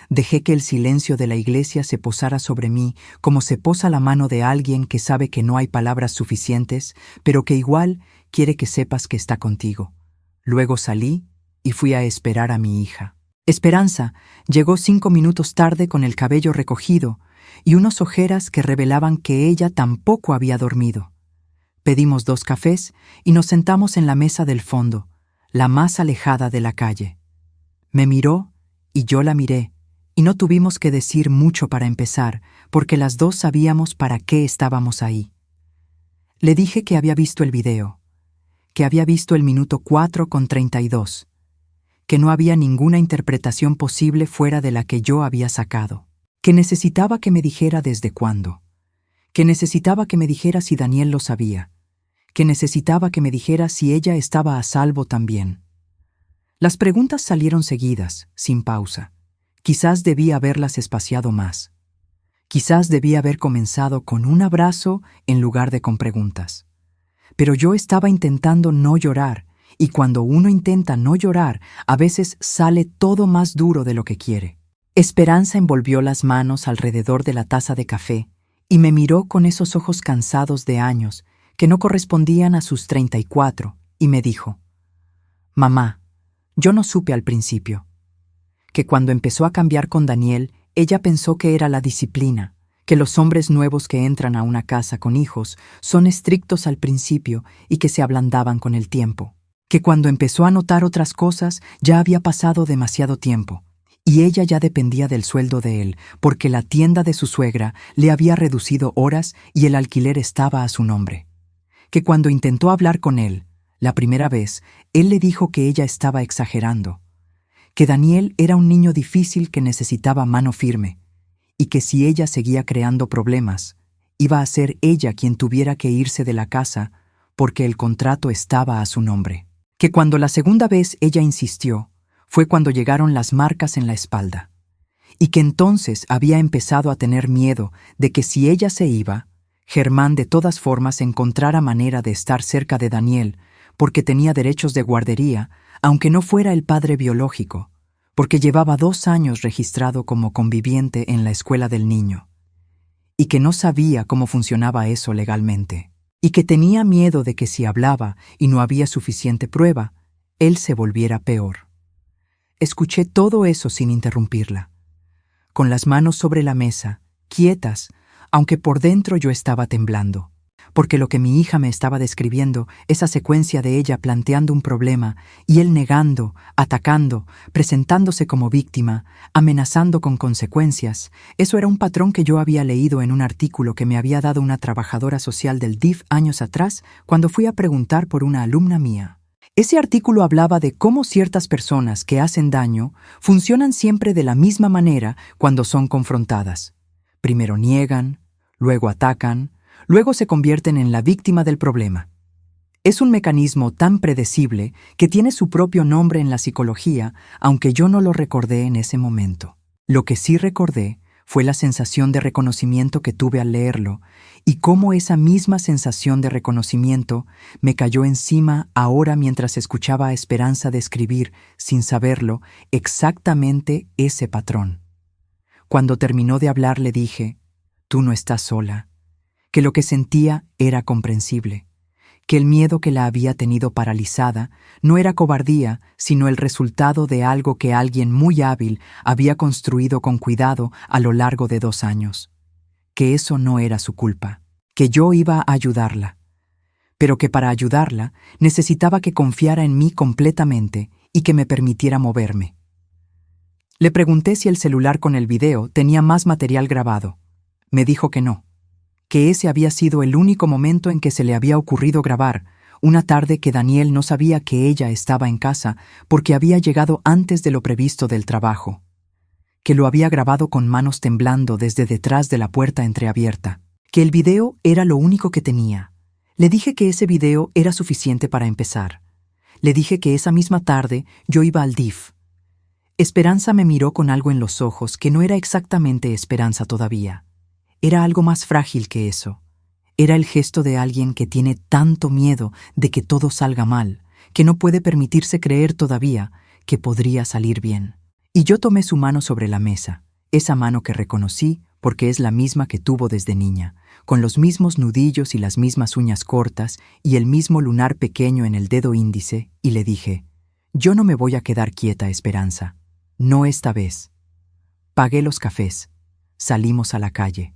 A: Dejé que el silencio de la iglesia se posara sobre mí como se posa la mano de alguien que sabe que no hay palabras suficientes, pero que igual quiere que sepas que está contigo. Luego salí y fui a esperar a mi hija. Esperanza llegó 5 minutos tarde con el cabello recogido y unas ojeras que revelaban que ella tampoco había dormido. Pedimos 2 cafés y nos sentamos en la mesa del fondo, la más alejada de la calle. Me miró y yo la miré, y no tuvimos que decir mucho para empezar, porque las 2 sabíamos para qué estábamos ahí. Le dije que había visto el video, que había visto el minuto 4:32, que no había ninguna interpretación posible fuera de la que yo había sacado, que necesitaba que me dijera desde cuándo, que necesitaba que me dijera si Daniel lo sabía, que necesitaba que me dijera si ella estaba a salvo también. Las preguntas salieron seguidas, sin pausa. Quizás debía haberlas espaciado más. Quizás debía haber comenzado con un abrazo en lugar de con preguntas. Pero yo estaba intentando no llorar, y cuando uno intenta no llorar, a veces sale todo más duro de lo que quiere. Esperanza envolvió las manos alrededor de la taza de café y me miró con esos ojos cansados de años que no correspondían a sus 34, y me dijo: «Mamá, yo no supe al principio que cuando empezó a cambiar con Daniel, ella pensó que era la disciplina, que los hombres nuevos que entran a una casa con hijos son estrictos al principio y que se ablandaban con el tiempo, que cuando empezó a notar otras cosas ya había pasado demasiado tiempo, y ella ya dependía del sueldo de él, porque la tienda de su suegra le había reducido horas y el alquiler estaba a su nombre, que cuando intentó hablar con él, la primera vez, él le dijo que ella estaba exagerando, que Daniel era un niño difícil que necesitaba mano firme, y que si ella seguía creando problemas, iba a ser ella quien tuviera que irse de la casa porque el contrato estaba a su nombre. Que cuando la segunda vez ella insistió, fue cuando llegaron las marcas en la espalda, y que entonces había empezado a tener miedo de que si ella se iba, Germán de todas formas encontrara manera de estar cerca de Daniel porque tenía derechos de guardería, aunque no fuera el padre biológico, porque llevaba 2 años registrado como conviviente en la escuela del niño, y que no sabía cómo funcionaba eso legalmente, y que tenía miedo de que si hablaba y no había suficiente prueba, él se volviera peor. Escuché todo eso sin interrumpirla, con las manos sobre la mesa, quietas, aunque por dentro yo estaba temblando, porque lo que mi hija me estaba describiendo, esa secuencia de ella planteando un problema y él negando, atacando, presentándose como víctima, amenazando con consecuencias, eso era un patrón que yo había leído en un artículo que me había dado una trabajadora social del DIF años atrás cuando fui a preguntar por una alumna mía. Ese artículo hablaba de cómo ciertas personas que hacen daño funcionan siempre de la misma manera cuando son confrontadas. Primero niegan, luego atacan, luego se convierten en la víctima del problema. Es un mecanismo tan predecible que tiene su propio nombre en la psicología, aunque yo no lo recordé en ese momento. Lo que sí recordé fue la sensación de reconocimiento que tuve al leerlo y cómo esa misma sensación de reconocimiento me cayó encima ahora mientras escuchaba a Esperanza describir, sin saberlo, exactamente ese patrón. Cuando terminó de hablar le dije: «Tú no estás sola», que lo que sentía era comprensible, que el miedo que la había tenido paralizada no era cobardía, sino el resultado de algo que alguien muy hábil había construido con cuidado a lo largo de 2 años, que eso no era su culpa, que yo iba a ayudarla, pero que para ayudarla necesitaba que confiara en mí completamente y que me permitiera moverme. Le pregunté si el celular con el video tenía más material grabado. Me dijo que no, que ese había sido el único momento en que se le había ocurrido grabar, una tarde que Daniel no sabía que ella estaba en casa porque había llegado antes de lo previsto del trabajo, que lo había grabado con manos temblando desde detrás de la puerta entreabierta, que el video era lo único que tenía. Le dije que ese video era suficiente para empezar. Le dije que esa misma tarde yo iba al DIF. Esperanza me miró con algo en los ojos que no era exactamente esperanza todavía. Era algo más frágil que eso. Era el gesto de alguien que tiene tanto miedo de que todo salga mal, que no puede permitirse creer todavía que podría salir bien. Y yo tomé su mano sobre la mesa, esa mano que reconocí porque es la misma que tuvo desde niña, con los mismos nudillos y las mismas uñas cortas y el mismo lunar pequeño en el dedo índice, y le dije: «Yo no me voy a quedar quieta, Esperanza. No esta vez». Pagué los cafés. Salimos a la calle.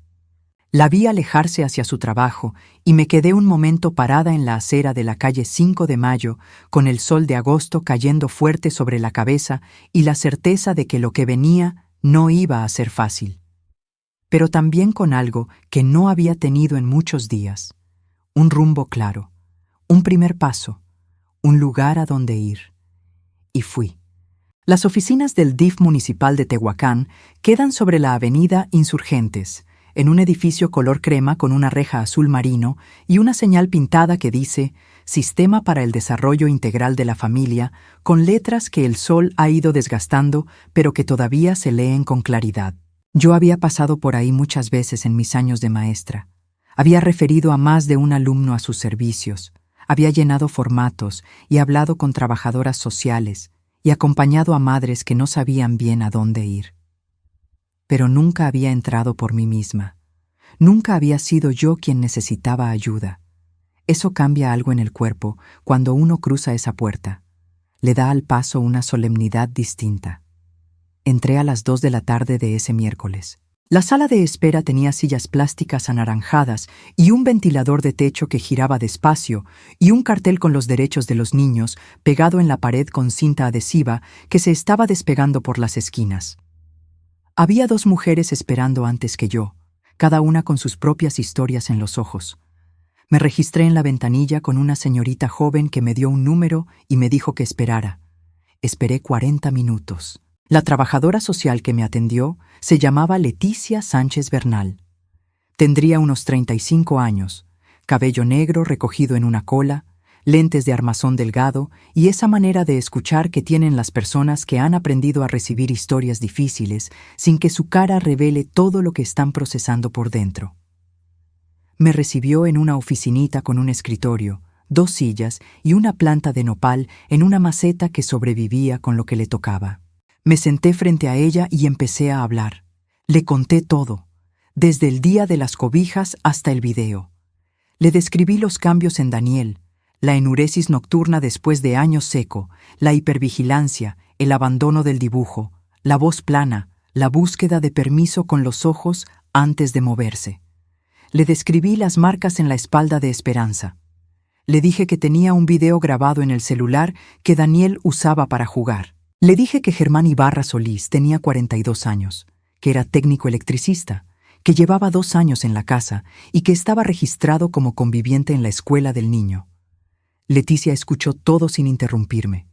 A: La vi alejarse hacia su trabajo y me quedé un momento parada en la acera de la calle 5 de Mayo, con el sol de agosto cayendo fuerte sobre la cabeza y la certeza de que lo que venía no iba a ser fácil. Pero también con algo que no había tenido en muchos días: un rumbo claro, un primer paso, un lugar a donde ir. Y fui. Las oficinas del DIF municipal de Tehuacán quedan sobre la avenida Insurgentes, en un edificio color crema con una reja azul marino y una señal pintada que dice Sistema para el Desarrollo Integral de la Familia, con letras que el sol ha ido desgastando, pero que todavía se leen con claridad. Yo había pasado por ahí muchas veces en mis años de maestra. Había referido a más de un alumno a sus servicios, había llenado formatos y hablado con trabajadoras sociales y acompañado a madres que no sabían bien a dónde ir. Pero nunca había entrado por mí misma. Nunca había sido yo quien necesitaba ayuda. Eso cambia algo en el cuerpo cuando uno cruza esa puerta. Le da al paso una solemnidad distinta. Entré a las 2 de la tarde de ese miércoles. La sala de espera tenía sillas plásticas anaranjadas y un ventilador de techo que giraba despacio y un cartel con los derechos de los niños pegado en la pared con cinta adhesiva que se estaba despegando por las esquinas. Había 2 mujeres esperando antes que yo, cada una con sus propias historias en los ojos. Me registré en la ventanilla con una señorita joven que me dio un número y me dijo que esperara. Esperé 40 minutos. La trabajadora social que me atendió se llamaba Leticia Sánchez Bernal. Tendría unos 35 años, cabello negro recogido en una cola, lentes de armazón delgado y esa manera de escuchar que tienen las personas que han aprendido a recibir historias difíciles sin que su cara revele todo lo que están procesando por dentro. Me recibió en una oficinita con un escritorio, 2 sillas y una planta de nopal en una maceta que sobrevivía con lo que le tocaba. Me senté frente a ella y empecé a hablar. Le conté todo, desde el día de las cobijas hasta el video. Le describí los cambios en Daniel, la enuresis nocturna después de años seco, la hipervigilancia, el abandono del dibujo, la voz plana, la búsqueda de permiso con los ojos antes de moverse. Le describí las marcas en la espalda de Esperanza. Le dije que tenía un video grabado en el celular que Daniel usaba para jugar. Le dije que Germán Ibarra Solís tenía 42 años, que era técnico electricista, que llevaba 2 años en la casa y que estaba registrado como conviviente en la escuela del niño. Leticia escuchó todo sin interrumpirme.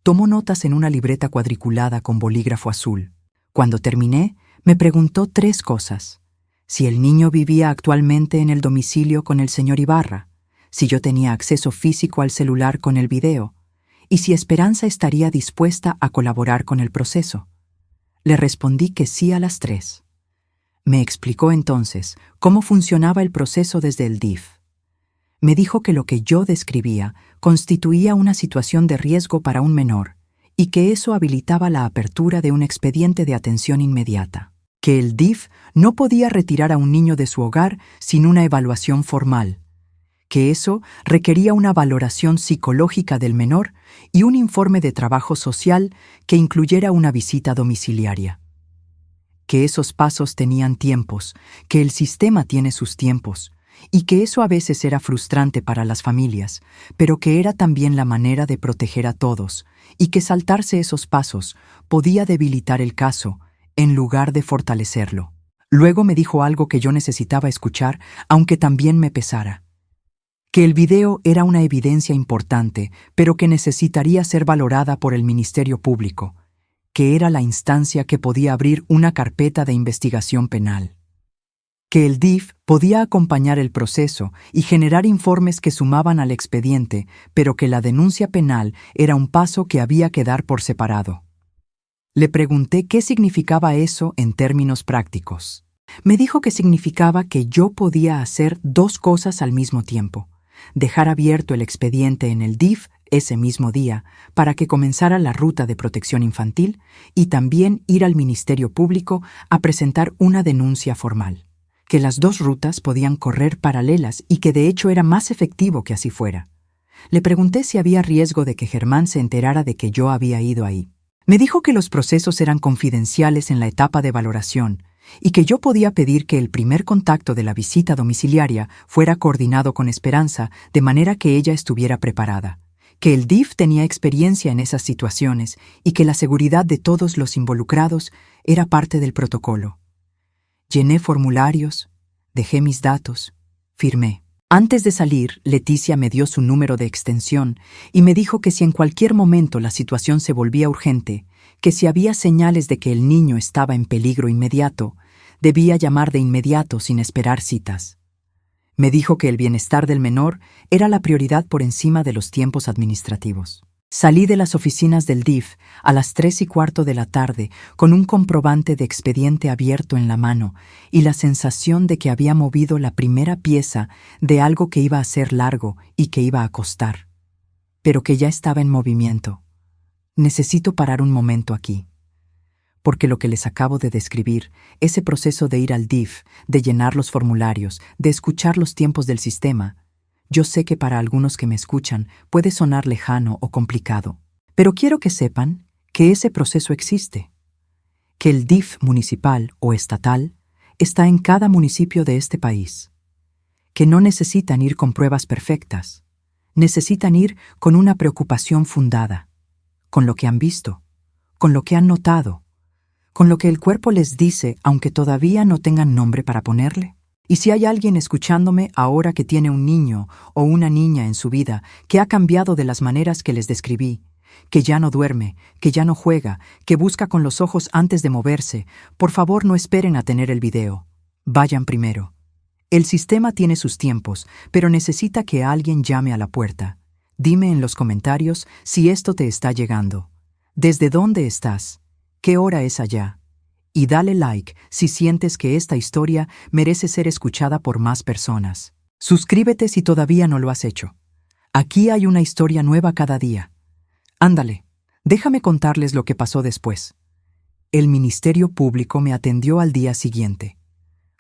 A: Tomó notas en una libreta cuadriculada con bolígrafo azul. Cuando terminé, me preguntó 3 cosas. Si el niño vivía actualmente en el domicilio con el señor Ibarra, si yo tenía acceso físico al celular con el video, y si Esperanza estaría dispuesta a colaborar con el proceso. Le respondí que sí a las 3. Me explicó entonces cómo funcionaba el proceso desde el DIF. Me dijo que lo que yo describía constituía una situación de riesgo para un menor y que eso habilitaba la apertura de un expediente de atención inmediata, que el DIF no podía retirar a un niño de su hogar sin una evaluación formal, que eso requería una valoración psicológica del menor y un informe de trabajo social que incluyera una visita domiciliaria. Que esos pasos tenían tiempos, que el sistema tiene sus tiempos, y que eso a veces era frustrante para las familias, pero que era también la manera de proteger a todos, y que saltarse esos pasos podía debilitar el caso, en lugar de fortalecerlo. Luego me dijo algo que yo necesitaba escuchar, aunque también me pesara. Que el video era una evidencia importante, pero que necesitaría ser valorada por el Ministerio Público, que era la instancia que podía abrir una carpeta de investigación penal. Que el DIF podía acompañar el proceso y generar informes que sumaban al expediente, pero que la denuncia penal era un paso que había que dar por separado. Le pregunté qué significaba eso en términos prácticos. Me dijo que significaba que yo podía hacer 2 cosas al mismo tiempo. Dejar abierto el expediente en el DIF ese mismo día para que comenzara la ruta de protección infantil y también ir al Ministerio Público a presentar una denuncia formal. Que las 2 rutas podían correr paralelas y que de hecho era más efectivo que así fuera. Le pregunté si había riesgo de que Germán se enterara de que yo había ido ahí. Me dijo que los procesos eran confidenciales en la etapa de valoración y que yo podía pedir que el primer contacto de la visita domiciliaria fuera coordinado con Esperanza de manera que ella estuviera preparada, que el DIF tenía experiencia en esas situaciones y que la seguridad de todos los involucrados era parte del protocolo. Llené formularios, dejé mis datos, firmé. Antes de salir, Leticia me dio su número de extensión y me dijo que si en cualquier momento la situación se volvía urgente, que si había señales de que el niño estaba en peligro inmediato, debía llamar de inmediato sin esperar citas. Me dijo que el bienestar del menor era la prioridad por encima de los tiempos administrativos. Salí de las oficinas del DIF a las 3:15 de la tarde con un comprobante de expediente abierto en la mano y la sensación de que había movido la primera pieza de algo que iba a ser largo y que iba a costar, pero que ya estaba en movimiento. Necesito parar un momento aquí, porque lo que les acabo de describir, ese proceso de ir al DIF, de llenar los formularios, de escuchar los tiempos del sistema, yo sé que para algunos que me escuchan puede sonar lejano o complicado, pero quiero que sepan que ese proceso existe, que el DIF municipal o estatal está en cada municipio de este país, que no necesitan ir con pruebas perfectas, necesitan ir con una preocupación fundada, con lo que han visto, con lo que han notado, con lo que el cuerpo les dice aunque todavía no tengan nombre para ponerle. Y si hay alguien escuchándome ahora que tiene un niño o una niña en su vida que ha cambiado de las maneras que les describí, que ya no duerme, que ya no juega, que busca con los ojos antes de moverse, por favor no esperen a tener el video. Vayan primero. El sistema tiene sus tiempos, pero necesita que alguien llame a la puerta. Dime en los comentarios si esto te está llegando. ¿Desde dónde estás? ¿Qué hora es allá? Y dale like si sientes que esta historia merece ser escuchada por más personas. Suscríbete si todavía no lo has hecho. Aquí hay una historia nueva cada día. Ándale, déjame contarles lo que pasó después. El Ministerio Público me atendió al día siguiente.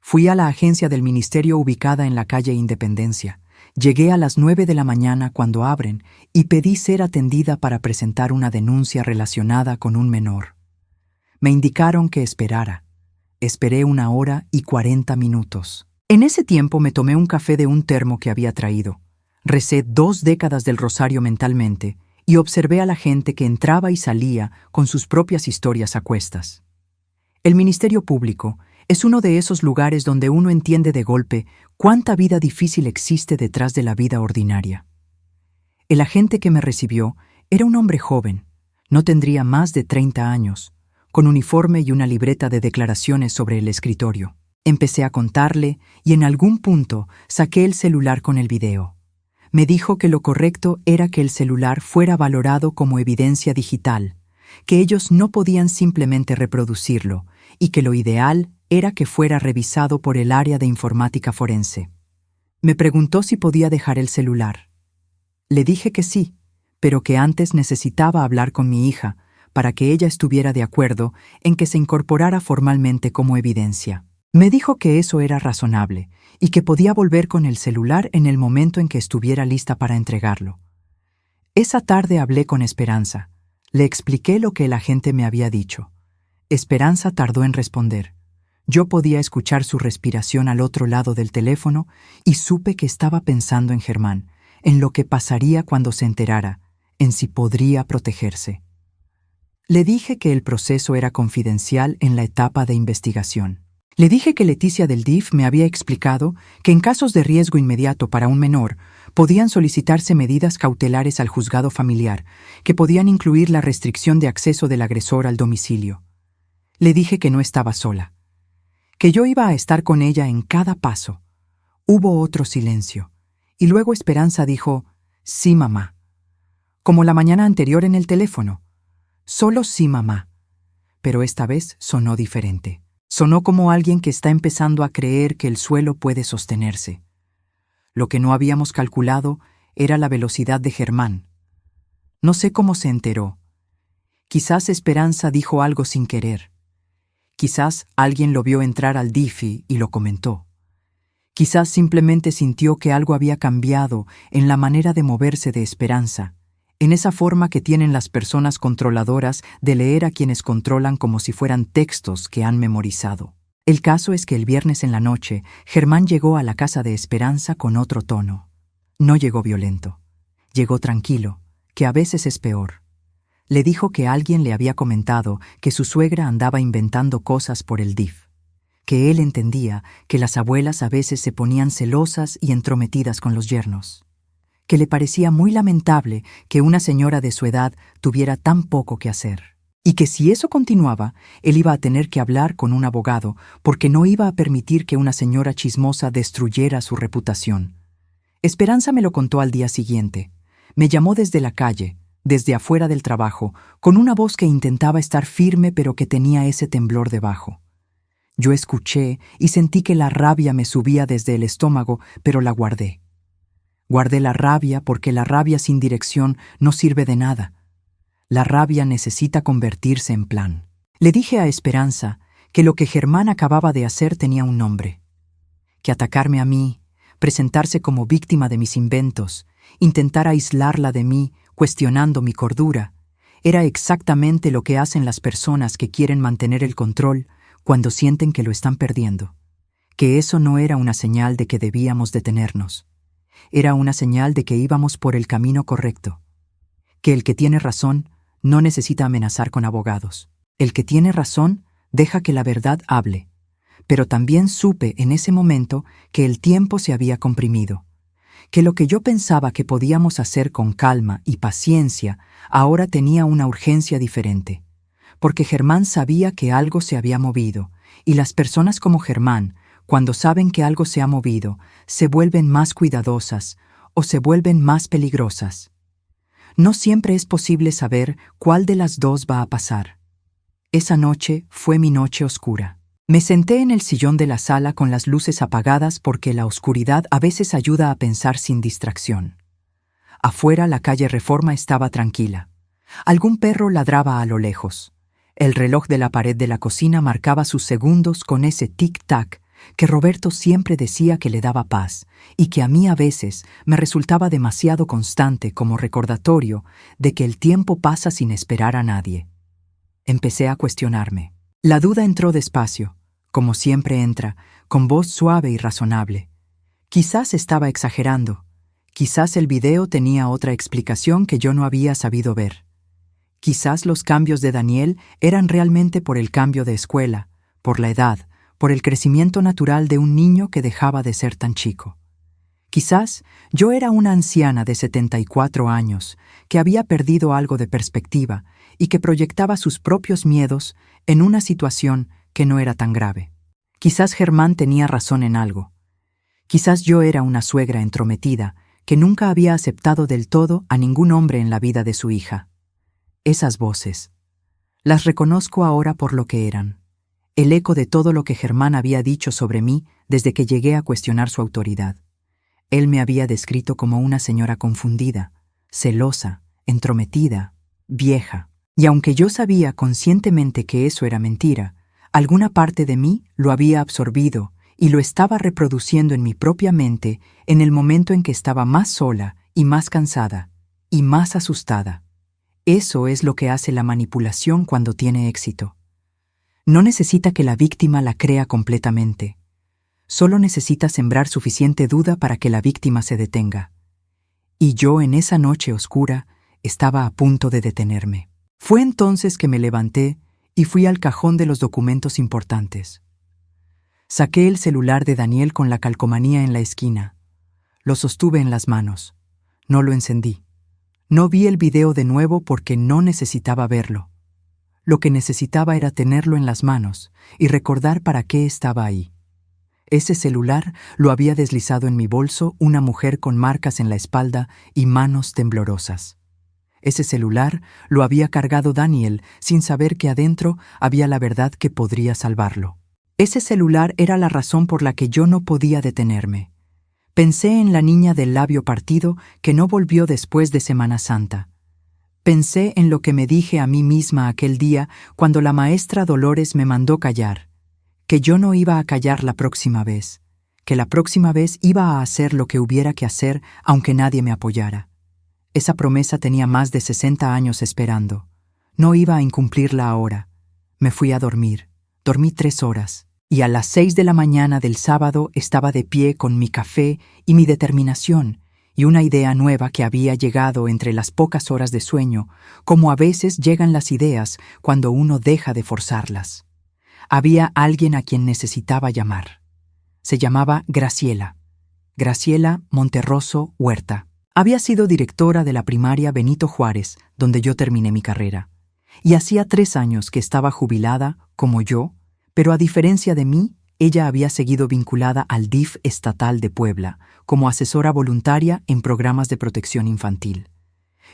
A: Fui a la agencia del ministerio ubicada en la calle Independencia. Llegué a las 9 de la mañana cuando abren y pedí ser atendida para presentar una denuncia relacionada con un menor. Me indicaron que esperara. Esperé 1 hora y 40 minutos. En ese tiempo me tomé un café de un termo que había traído. Recé 2 décadas del rosario mentalmente y observé a la gente que entraba y salía con sus propias historias a cuestas. El Ministerio Público es uno de esos lugares donde uno entiende de golpe cuánta vida difícil existe detrás de la vida ordinaria. El agente que me recibió era un hombre joven, no tendría más de 30 años, con uniforme y una libreta de declaraciones sobre el escritorio. Empecé a contarle y en algún punto saqué el celular con el video. Me dijo que lo correcto era que el celular fuera valorado como evidencia digital, que ellos no podían simplemente reproducirlo y que lo ideal era que fuera revisado por el área de informática forense. Me preguntó si podía dejar el celular. Le dije que sí, pero que antes necesitaba hablar con mi hija para que ella estuviera de acuerdo en que se incorporara formalmente como evidencia. Me dijo que eso era razonable y que podía volver con el celular en el momento en que estuviera lista para entregarlo. Esa tarde hablé con Esperanza. Le expliqué lo que el agente me había dicho. Esperanza tardó en responder. Yo podía escuchar su respiración al otro lado del teléfono y supe que estaba pensando en Germán, en lo que pasaría cuando se enterara, en si podría protegerse. Le dije que el proceso era confidencial en la etapa de investigación. Le dije que Leticia del DIF me había explicado que en casos de riesgo inmediato para un menor podían solicitarse medidas cautelares al juzgado familiar, que podían incluir la restricción de acceso del agresor al domicilio. Le dije que no estaba sola, que yo iba a estar con ella en cada paso. Hubo otro silencio, y luego Esperanza dijo, «Sí, mamá», como la mañana anterior en el teléfono. Solo sí, mamá. Pero esta vez sonó diferente. Sonó como alguien que está empezando a creer que el suelo puede sostenerse. Lo que no habíamos calculado era la velocidad de Germán. No sé cómo se enteró. Quizás Esperanza dijo algo sin querer. Quizás alguien lo vio entrar al DIFI y lo comentó. Quizás simplemente sintió que algo había cambiado en la manera de moverse de Esperanza, en esa forma que tienen las personas controladoras de leer a quienes controlan como si fueran textos que han memorizado. El caso es que el viernes en la noche, Germán llegó a la casa de Esperanza con otro tono. No llegó violento. Llegó tranquilo, que a veces es peor. Le dijo que alguien le había comentado que su suegra andaba inventando cosas por el DIF, que él entendía que las abuelas a veces se ponían celosas y entrometidas con los yernos, que le parecía muy lamentable que una señora de su edad tuviera tan poco que hacer. y que si eso continuaba, él iba a tener que hablar con un abogado porque no iba a permitir que una señora chismosa destruyera su reputación. Esperanza me lo contó al día siguiente. Me llamó desde la calle, desde afuera del trabajo, con una voz que intentaba estar firme pero que tenía ese temblor debajo. Yo escuché y sentí que la rabia me subía desde el estómago, pero la guardé. Guardé la rabia porque la rabia sin dirección no sirve de nada. La rabia necesita convertirse en plan. Le dije a Esperanza que lo que Germán acababa de hacer tenía un nombre. Que atacarme a mí, presentarse como víctima de mis inventos, intentar aislarla de mí, cuestionando mi cordura, era exactamente lo que hacen las personas que quieren mantener el control cuando sienten que lo están perdiendo. Que eso no era una señal de que debíamos detenernos. Era una señal de que íbamos por el camino correcto. Que el que tiene razón no necesita amenazar con abogados. El que tiene razón deja que la verdad hable. Pero también supe en ese momento que el tiempo se había comprimido. Que lo que yo pensaba que podíamos hacer con calma y paciencia ahora tenía una urgencia diferente. Porque Germán sabía que algo se había movido, y las personas como Germán, cuando saben que algo se ha movido, se vuelven más cuidadosas o se vuelven más peligrosas. No siempre es posible saber cuál de las dos va a pasar. Esa noche fue mi noche oscura. Me senté en el sillón de la sala con las luces apagadas porque la oscuridad a veces ayuda a pensar sin distracción. Afuera la calle Reforma estaba tranquila. Algún perro ladraba a lo lejos. El reloj de la pared de la cocina marcaba sus segundos con ese tic-tac que Roberto siempre decía que le daba paz y que a mí a veces me resultaba demasiado constante como recordatorio de que el tiempo pasa sin esperar a nadie. Empecé a cuestionarme. La duda entró despacio, como siempre entra, con voz suave y razonable. Quizás estaba exagerando. Quizás el video tenía otra explicación que yo no había sabido ver. Quizás los cambios de Daniel eran realmente por el cambio de escuela, por la edad, por el crecimiento natural de un niño que dejaba de ser tan chico. Quizás yo era una anciana de 74 años que había perdido algo de perspectiva y que proyectaba sus propios miedos en una situación que no era tan grave. Quizás Germán tenía razón en algo. Quizás yo era una suegra entrometida que nunca había aceptado del todo a ningún hombre en la vida de su hija. Esas voces. Las reconozco ahora por lo que eran. El eco de todo lo que Germán había dicho sobre mí desde que llegué a cuestionar su autoridad. Él me había descrito como una señora confundida, celosa, entrometida, vieja. Y aunque yo sabía conscientemente que eso era mentira, alguna parte de mí lo había absorbido y lo estaba reproduciendo en mi propia mente en el momento en que estaba más sola y más cansada y más asustada. Eso es lo que hace la manipulación cuando tiene éxito. No necesita que la víctima la crea completamente. Solo necesita sembrar suficiente duda para que la víctima se detenga. Y yo en esa noche oscura estaba a punto de detenerme. Fue entonces que me levanté y fui al cajón de los documentos importantes. Saqué el celular de Daniel con la calcomanía en la esquina. Lo sostuve en las manos. No lo encendí. No vi el video de nuevo porque no necesitaba verlo. Lo que necesitaba era tenerlo en las manos y recordar para qué estaba ahí. Ese celular lo había deslizado en mi bolso una mujer con marcas en la espalda y manos temblorosas. Ese celular lo había cargado Daniel sin saber que adentro había la verdad que podría salvarlo. Ese celular era la razón por la que yo no podía detenerme. Pensé en la niña del labio partido que no volvió después de Semana Santa. Pensé en lo que me dije a mí misma aquel día cuando la maestra Dolores me mandó callar, que yo no iba a callar la próxima vez, que la próxima vez iba a hacer lo que hubiera que hacer aunque nadie me apoyara. Esa promesa tenía más de 60 años esperando. No iba a incumplirla ahora. Me fui a dormir. Dormí 3 horas. Y a las 6 de la mañana del sábado estaba de pie con mi café y mi determinación, y una idea nueva que había llegado entre las pocas horas de sueño, como a veces llegan las ideas cuando uno deja de forzarlas. Había alguien a quien necesitaba llamar. Se llamaba Graciela. Graciela Monterroso Huerta. Había sido directora de la primaria Benito Juárez, donde yo terminé mi carrera. Y hacía 3 años que estaba jubilada, como yo, pero a diferencia de mí, ella había seguido vinculada al DIF estatal de Puebla, como asesora voluntaria en programas de protección infantil.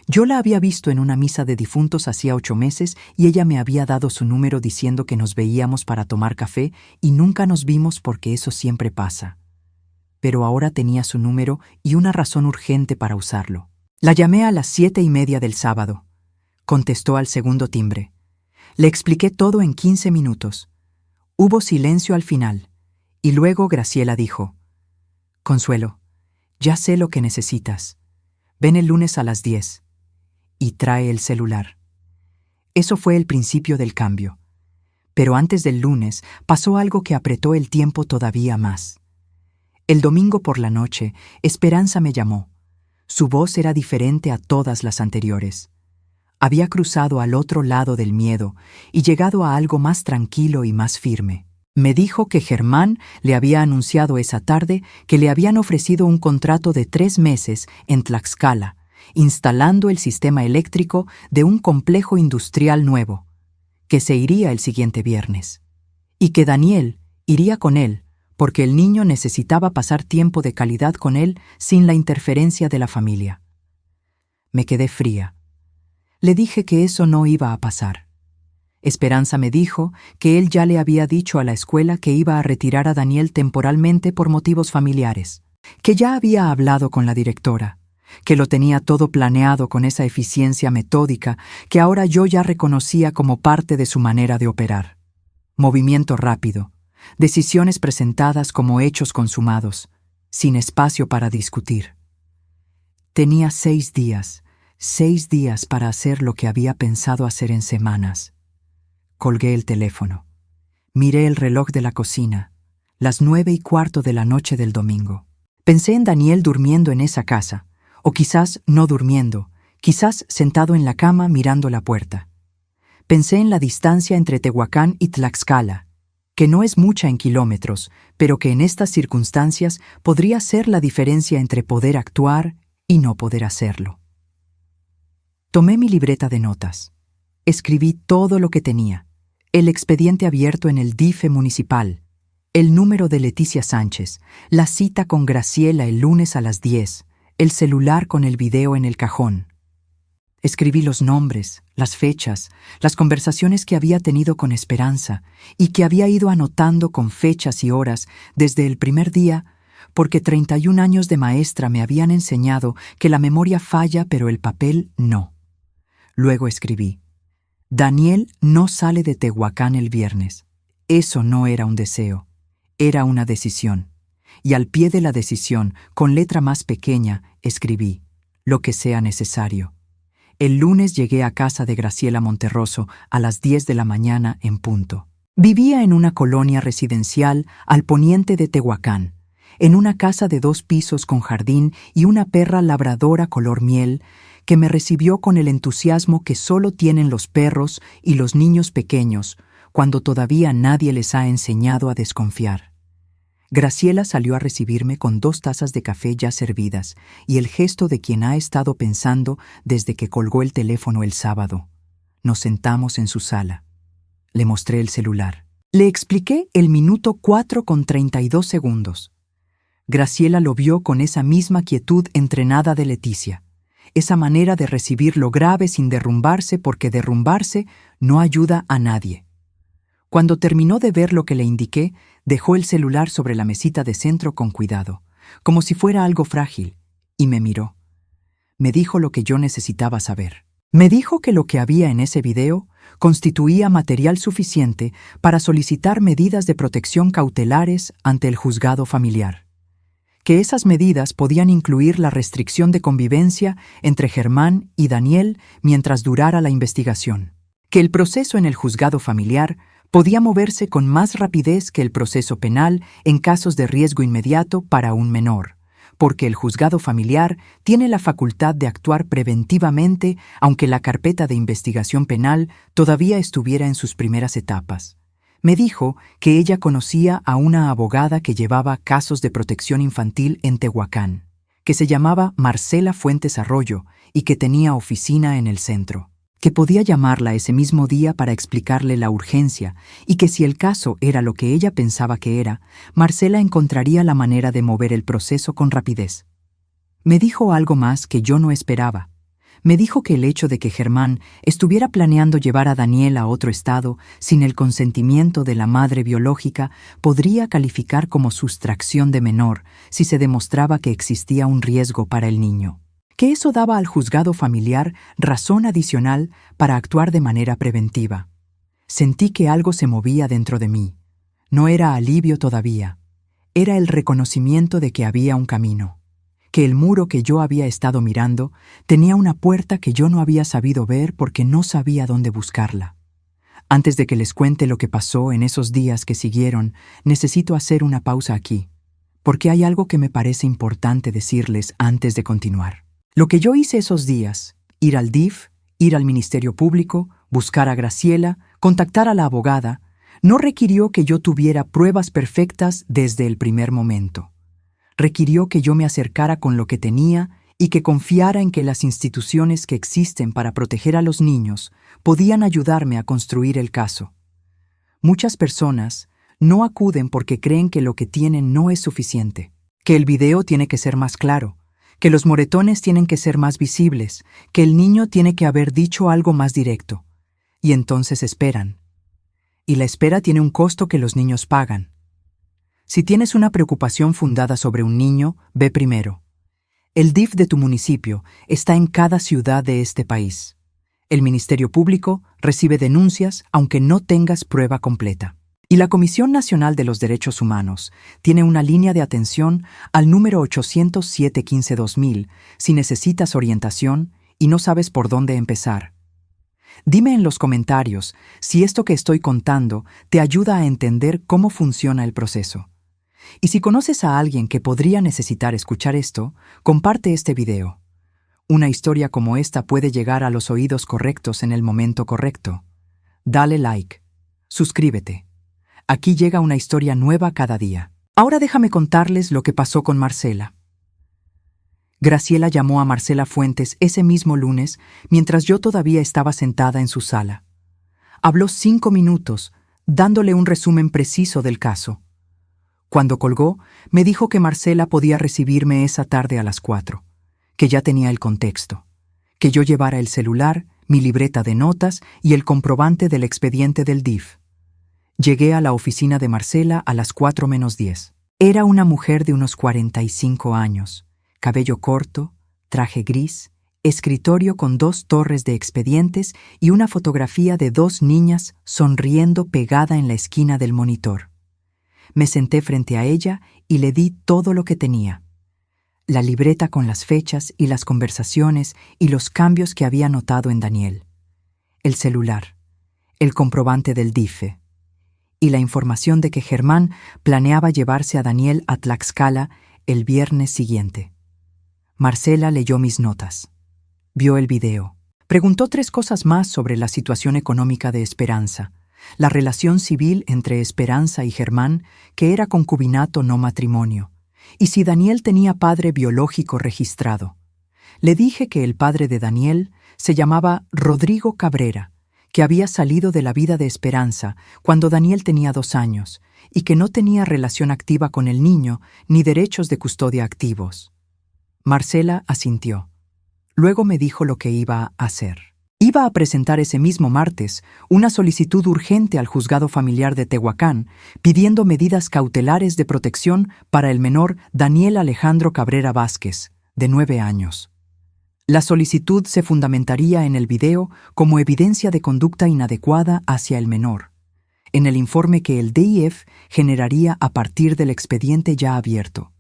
A: Yo la había visto en una misa de difuntos hacía 8 meses y ella me había dado su número diciendo que nos veíamos para tomar café y nunca nos vimos porque eso siempre pasa. Pero ahora tenía su número y una razón urgente para usarlo. La llamé a las 7:30 del sábado. Contestó al segundo timbre. Le expliqué todo en 15 minutos. Hubo silencio al final, y luego Graciela dijo: «Consuelo, ya sé lo que necesitas. Ven el lunes a las 10 y trae el celular». Eso fue el principio del cambio. Pero antes del lunes pasó algo que apretó el tiempo todavía más. El domingo por la noche, Esperanza me llamó. Su voz era diferente a todas las anteriores. Había cruzado al otro lado del miedo y llegado a algo más tranquilo y más firme. Me dijo que Germán le había anunciado esa tarde que le habían ofrecido un contrato de 3 meses en Tlaxcala, instalando el sistema eléctrico de un complejo industrial nuevo, que se iría el siguiente viernes. Y que Daniel iría con él, porque el niño necesitaba pasar tiempo de calidad con él sin la interferencia de la familia. Me quedé fría. Le dije que eso no iba a pasar. Esperanza me dijo que él ya le había dicho a la escuela que iba a retirar a Daniel temporalmente por motivos familiares, que ya había hablado con la directora, que lo tenía todo planeado con esa eficiencia metódica que ahora yo ya reconocía como parte de su manera de operar. Movimiento rápido, decisiones presentadas como hechos consumados, sin espacio para discutir. Tenía 6 días para hacer lo que había pensado hacer en semanas. Colgué el teléfono. Miré el reloj de la cocina, las 9:15 de la noche del domingo. Pensé en Daniel durmiendo en esa casa, o quizás no durmiendo, quizás sentado en la cama mirando la puerta. Pensé en la distancia entre Tehuacán y Tlaxcala, que no es mucha en kilómetros, pero que en estas circunstancias podría ser la diferencia entre poder actuar y no poder hacerlo. Tomé mi libreta de notas. Escribí todo lo que tenía: el expediente abierto en el DIF municipal, el número de Leticia Sánchez, la cita con Graciela el lunes a las 10, el celular con el video en el cajón. Escribí los nombres, las fechas, las conversaciones que había tenido con Esperanza y que había ido anotando con fechas y horas desde el primer día, porque 31 años de maestra me habían enseñado que la memoria falla pero el papel no. Luego escribí: Daniel no sale de Tehuacán el viernes. Eso no era un deseo, era una decisión. Y al pie de la decisión, con letra más pequeña, escribí: lo que sea necesario. El lunes llegué a casa de Graciela Monterroso a las 10 de la mañana en punto. Vivía en una colonia residencial al poniente de Tehuacán, en una casa de 2 pisos con jardín y una perra labradora color miel que me recibió con el entusiasmo que solo tienen los perros y los niños pequeños cuando todavía nadie les ha enseñado a desconfiar. Graciela salió a recibirme con 2 tazas de café ya servidas y el gesto de quien ha estado pensando desde que colgó el teléfono el sábado. Nos sentamos en su sala. Le mostré el celular. Le expliqué el minuto 4:32. Graciela lo vio con esa misma quietud entrenada de Leticia, esa manera de recibir lo grave sin derrumbarse porque derrumbarse no ayuda a nadie. Cuando terminó de ver lo que le indiqué, dejó el celular sobre la mesita de centro con cuidado, como si fuera algo frágil, y me miró. Me dijo lo que yo necesitaba saber. Me dijo que lo que había en ese video constituía material suficiente para solicitar medidas de protección cautelares ante el juzgado familiar. Que esas medidas podían incluir la restricción de convivencia entre Germán y Daniel mientras durara la investigación. Que el proceso en el juzgado familiar podía moverse con más rapidez que el proceso penal en casos de riesgo inmediato para un menor, porque el juzgado familiar tiene la facultad de actuar preventivamente aunque la carpeta de investigación penal todavía estuviera en sus primeras etapas. Me dijo que ella conocía a una abogada que llevaba casos de protección infantil en Tehuacán, que se llamaba Marcela Fuentes Arroyo y que tenía oficina en el centro. que podía llamarla ese mismo día para explicarle la urgencia y que si el caso era lo que ella pensaba que era, Marcela encontraría la manera de mover el proceso con rapidez. Me dijo algo más que yo no esperaba. Me dijo que el hecho de que Germán estuviera planeando llevar a Daniel a otro estado sin el consentimiento de la madre biológica podría calificar como sustracción de menor si se demostraba que existía un riesgo para el niño. Que eso daba al juzgado familiar razón adicional para actuar de manera preventiva. Sentí que algo se movía dentro de mí. No era alivio todavía. Era el reconocimiento de que había un camino. Que el muro que yo había estado mirando tenía una puerta que yo no había sabido ver porque no sabía dónde buscarla. Antes de que les cuente lo que pasó en esos días que siguieron, necesito hacer una pausa aquí, porque hay algo que me parece importante decirles antes de continuar. Lo que yo hice esos días, ir al DIF, ir al Ministerio Público, buscar a Graciela, contactar a la abogada, no requirió que yo tuviera pruebas perfectas desde el primer momento. Requirió que yo me acercara con lo que tenía y que confiara en que las instituciones que existen para proteger a los niños podían ayudarme a construir el caso. Muchas personas no acuden porque creen que lo que tienen no es suficiente, que el video tiene que ser más claro, que los moretones tienen que ser más visibles, que el niño tiene que haber dicho algo más directo. Y entonces esperan. Y la espera tiene un costo que los niños pagan. Si tienes una preocupación fundada sobre un niño, ve primero. El DIF de tu municipio está en cada ciudad de este país. El Ministerio Público recibe denuncias aunque no tengas prueba completa. Y la Comisión Nacional de los Derechos Humanos tiene una línea de atención al número 807-15-2000 si necesitas orientación y no sabes por dónde empezar. Dime en los comentarios si esto que estoy contando te ayuda a entender cómo funciona el proceso. Y si conoces a alguien que podría necesitar escuchar esto, comparte este video. Una historia como esta puede llegar a los oídos correctos en el momento correcto. Dale like. Suscríbete. Aquí llega una historia nueva cada día. Ahora déjame contarles lo que pasó con Marcela. Graciela llamó a Marcela Fuentes ese mismo lunes mientras yo todavía estaba sentada en su sala. Habló 5 minutos, dándole un resumen preciso del caso. Cuando colgó, me dijo que Marcela podía recibirme esa tarde a las 4, que ya tenía el contexto, que yo llevara el celular, mi libreta de notas y el comprobante del expediente del DIF. Llegué a la oficina de Marcela a las 4:10. Era una mujer de unos 45 años, cabello corto, traje gris, escritorio con 2 torres de expedientes y una fotografía de 2 niñas sonriendo pegada en la esquina del monitor. Me senté frente a ella y le di todo lo que tenía. La libreta con las fechas y las conversaciones y los cambios que había notado en Daniel. El celular, el comprobante del DIF y la información de que Germán planeaba llevarse a Daniel a Tlaxcala el viernes siguiente. Marcela leyó mis notas. Vio el video. Preguntó 3 cosas más sobre la situación económica de Esperanza, la relación civil entre Esperanza y Germán, que era concubinato no matrimonio, y si Daniel tenía padre biológico registrado. Le dije que el padre de Daniel se llamaba Rodrigo Cabrera, que había salido de la vida de Esperanza cuando Daniel tenía 2 años y que no tenía relación activa con el niño ni derechos de custodia activos. Marcela asintió. Luego me dijo lo que iba a hacer. Iba a presentar ese mismo martes una solicitud urgente al juzgado familiar de Tehuacán pidiendo medidas cautelares de protección para el menor Daniel Alejandro Cabrera Vázquez, de 9 años. La solicitud se fundamentaría en el video como evidencia de conducta inadecuada hacia el menor, en el informe que el DIF generaría a partir del expediente ya abierto,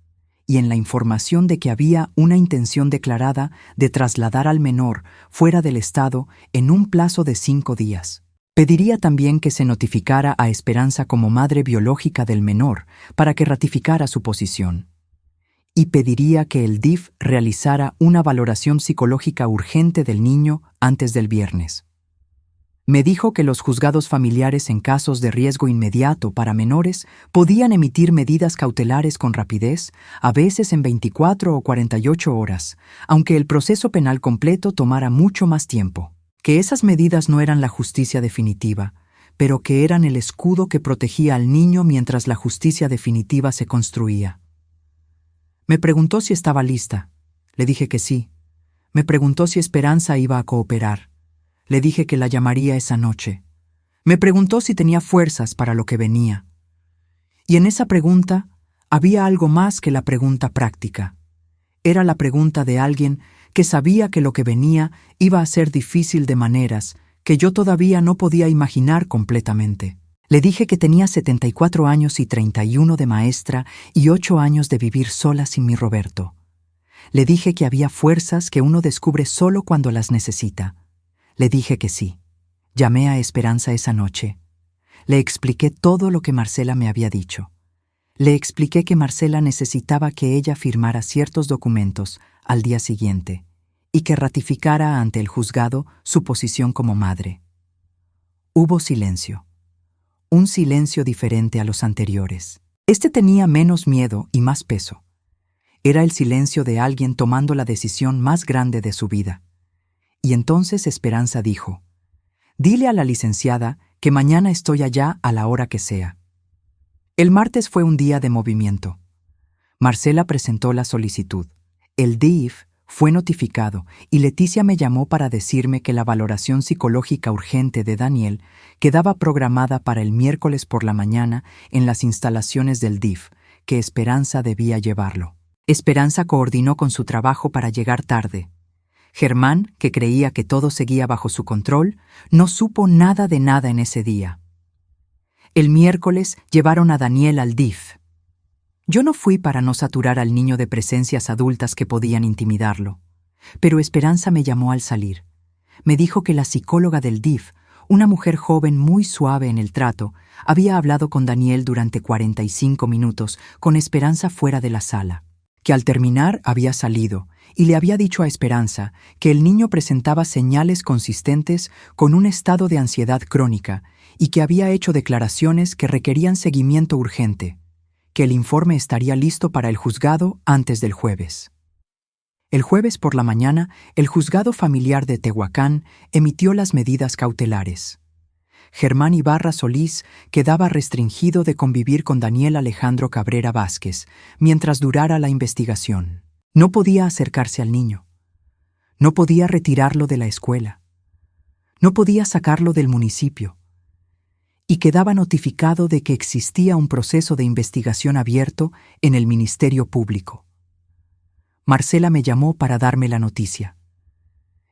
A: y en la información de que había una intención declarada de trasladar al menor fuera del estado en un plazo de 5 días. Pediría también que se notificara a Esperanza como madre biológica del menor para que ratificara su posición. Y pediría que el DIF realizara una valoración psicológica urgente del niño antes del viernes. Me dijo que los juzgados familiares en casos de riesgo inmediato para menores podían emitir medidas cautelares con rapidez, a veces en 24 o 48 horas, aunque el proceso penal completo tomara mucho más tiempo. que esas medidas no eran la justicia definitiva, pero que eran el escudo que protegía al niño mientras la justicia definitiva se construía. Me preguntó si estaba lista. Le dije que sí. Me preguntó si Esperanza iba a cooperar. Le dije que la llamaría esa noche. Me preguntó si tenía fuerzas para lo que venía. Y en esa pregunta había algo más que la pregunta práctica. Era la pregunta de alguien que sabía que lo que venía iba a ser difícil de maneras que yo todavía no podía imaginar completamente. Le dije que tenía 74 años y 31 de maestra y 8 años de vivir sola sin mi Roberto. Le dije que había fuerzas que uno descubre solo cuando las necesita. Le dije que sí. Llamé a Esperanza esa noche. Le expliqué todo lo que Marcela me había dicho. Le expliqué que Marcela necesitaba que ella firmara ciertos documentos al día siguiente y que ratificara ante el juzgado su posición como madre. Hubo silencio. Un silencio diferente a los anteriores. Este tenía menos miedo y más peso. Era el silencio de alguien tomando la decisión más grande de su vida. Y entonces Esperanza dijo: «Dile a la licenciada que mañana estoy allá a la hora que sea». El martes fue un día de movimiento. Marcela presentó la solicitud. El DIF fue notificado y Leticia me llamó para decirme que la valoración psicológica urgente de Daniel quedaba programada para el miércoles por la mañana en las instalaciones del DIF, que Esperanza debía llevarlo. Esperanza coordinó con su trabajo para llegar tarde. Germán, que creía que todo seguía bajo su control, no supo nada de nada en ese día. El miércoles llevaron a Daniel al DIF. Yo no fui para no saturar al niño de presencias adultas que podían intimidarlo, pero Esperanza me llamó al salir. Me dijo que la psicóloga del DIF, una mujer joven muy suave en el trato, había hablado con Daniel durante 45 minutos con Esperanza fuera de la sala, que al terminar había salido y le había dicho a Esperanza que el niño presentaba señales consistentes con un estado de ansiedad crónica y que había hecho declaraciones que requerían seguimiento urgente, que el informe estaría listo para el juzgado antes del jueves. El jueves por la mañana, el juzgado familiar de Tehuacán emitió las medidas cautelares. Germán Ibarra Solís quedaba restringido de convivir con Daniel Alejandro Cabrera Vázquez mientras durara la investigación. No podía acercarse al niño. No podía retirarlo de la escuela. No podía sacarlo del municipio. Y quedaba notificado de que existía un proceso de investigación abierto en el Ministerio Público. Marcela me llamó para darme la noticia.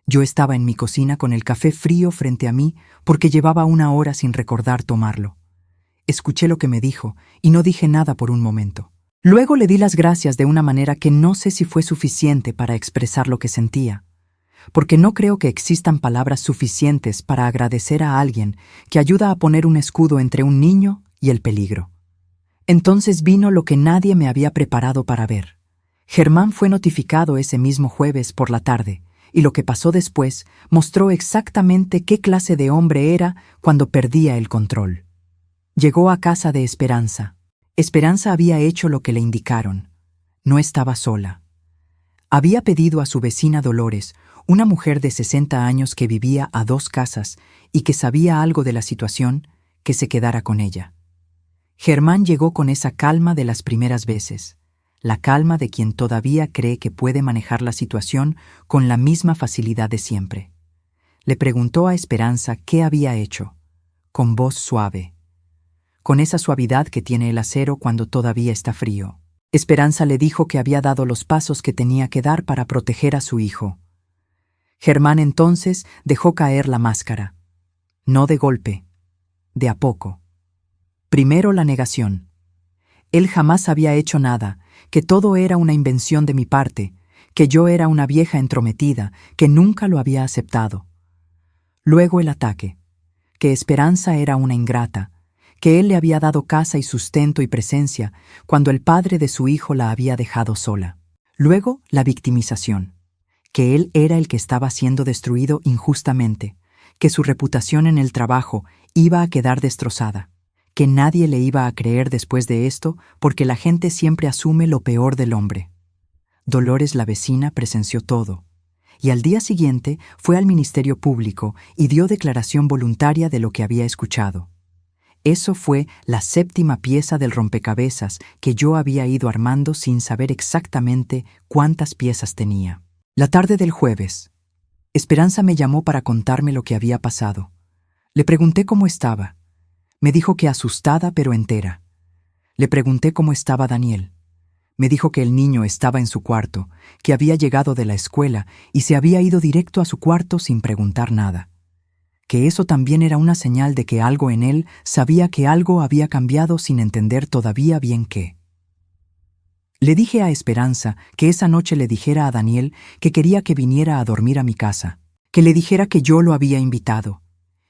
A: Yo estaba en mi cocina con el café frío frente a mí porque llevaba 1 hora sin recordar tomarlo. Escuché lo que me dijo y no dije nada por un momento. Luego le di las gracias de una manera que no sé si fue suficiente para expresar lo que sentía, porque no creo que existan palabras suficientes para agradecer a alguien que ayuda a poner un escudo entre un niño y el peligro. Entonces vino lo que nadie me había preparado para ver. Germán fue notificado ese mismo jueves por la tarde, y lo que pasó después mostró exactamente qué clase de hombre era cuando perdía el control. Llegó a casa de Esperanza. Esperanza había hecho lo que le indicaron. No estaba sola. Había pedido a su vecina Dolores, una mujer de 60 años que vivía a 2 casas y que sabía algo de la situación, que se quedara con ella. Germán llegó con esa calma de las primeras veces, la calma de quien todavía cree que puede manejar la situación con la misma facilidad de siempre. Le preguntó a Esperanza qué había hecho, con voz suave, con esa suavidad que tiene el acero cuando todavía está frío. Esperanza le dijo que había dado los pasos que tenía que dar para proteger a su hijo. Germán entonces dejó caer la máscara. No de golpe, de a poco. Primero la negación. Él jamás había hecho nada, que todo era una invención de mi parte, que yo era una vieja entrometida, que nunca lo había aceptado. Luego el ataque, que Esperanza era una ingrata, que él le había dado casa y sustento y presencia cuando el padre de su hijo la había dejado sola. Luego la victimización, que él era el que estaba siendo destruido injustamente, que su reputación en el trabajo iba a quedar destrozada, que nadie le iba a creer después de esto porque la gente siempre asume lo peor del hombre. Dolores, la vecina, presenció todo, y al día siguiente fue al Ministerio Público y dio declaración voluntaria de lo que había escuchado. Eso fue la 7ª pieza del rompecabezas que yo había ido armando sin saber exactamente cuántas piezas tenía. La tarde del jueves, Esperanza me llamó para contarme lo que había pasado. Le pregunté cómo estaba. Me dijo que asustada pero entera. Le pregunté cómo estaba Daniel. Me dijo que el niño estaba en su cuarto, que había llegado de la escuela y se había ido directo a su cuarto sin preguntar nada. Que eso también era una señal de que algo en él sabía que algo había cambiado sin entender todavía bien qué. Le dije a Esperanza que esa noche le dijera a Daniel que quería que viniera a dormir a mi casa, que le dijera que yo lo había invitado,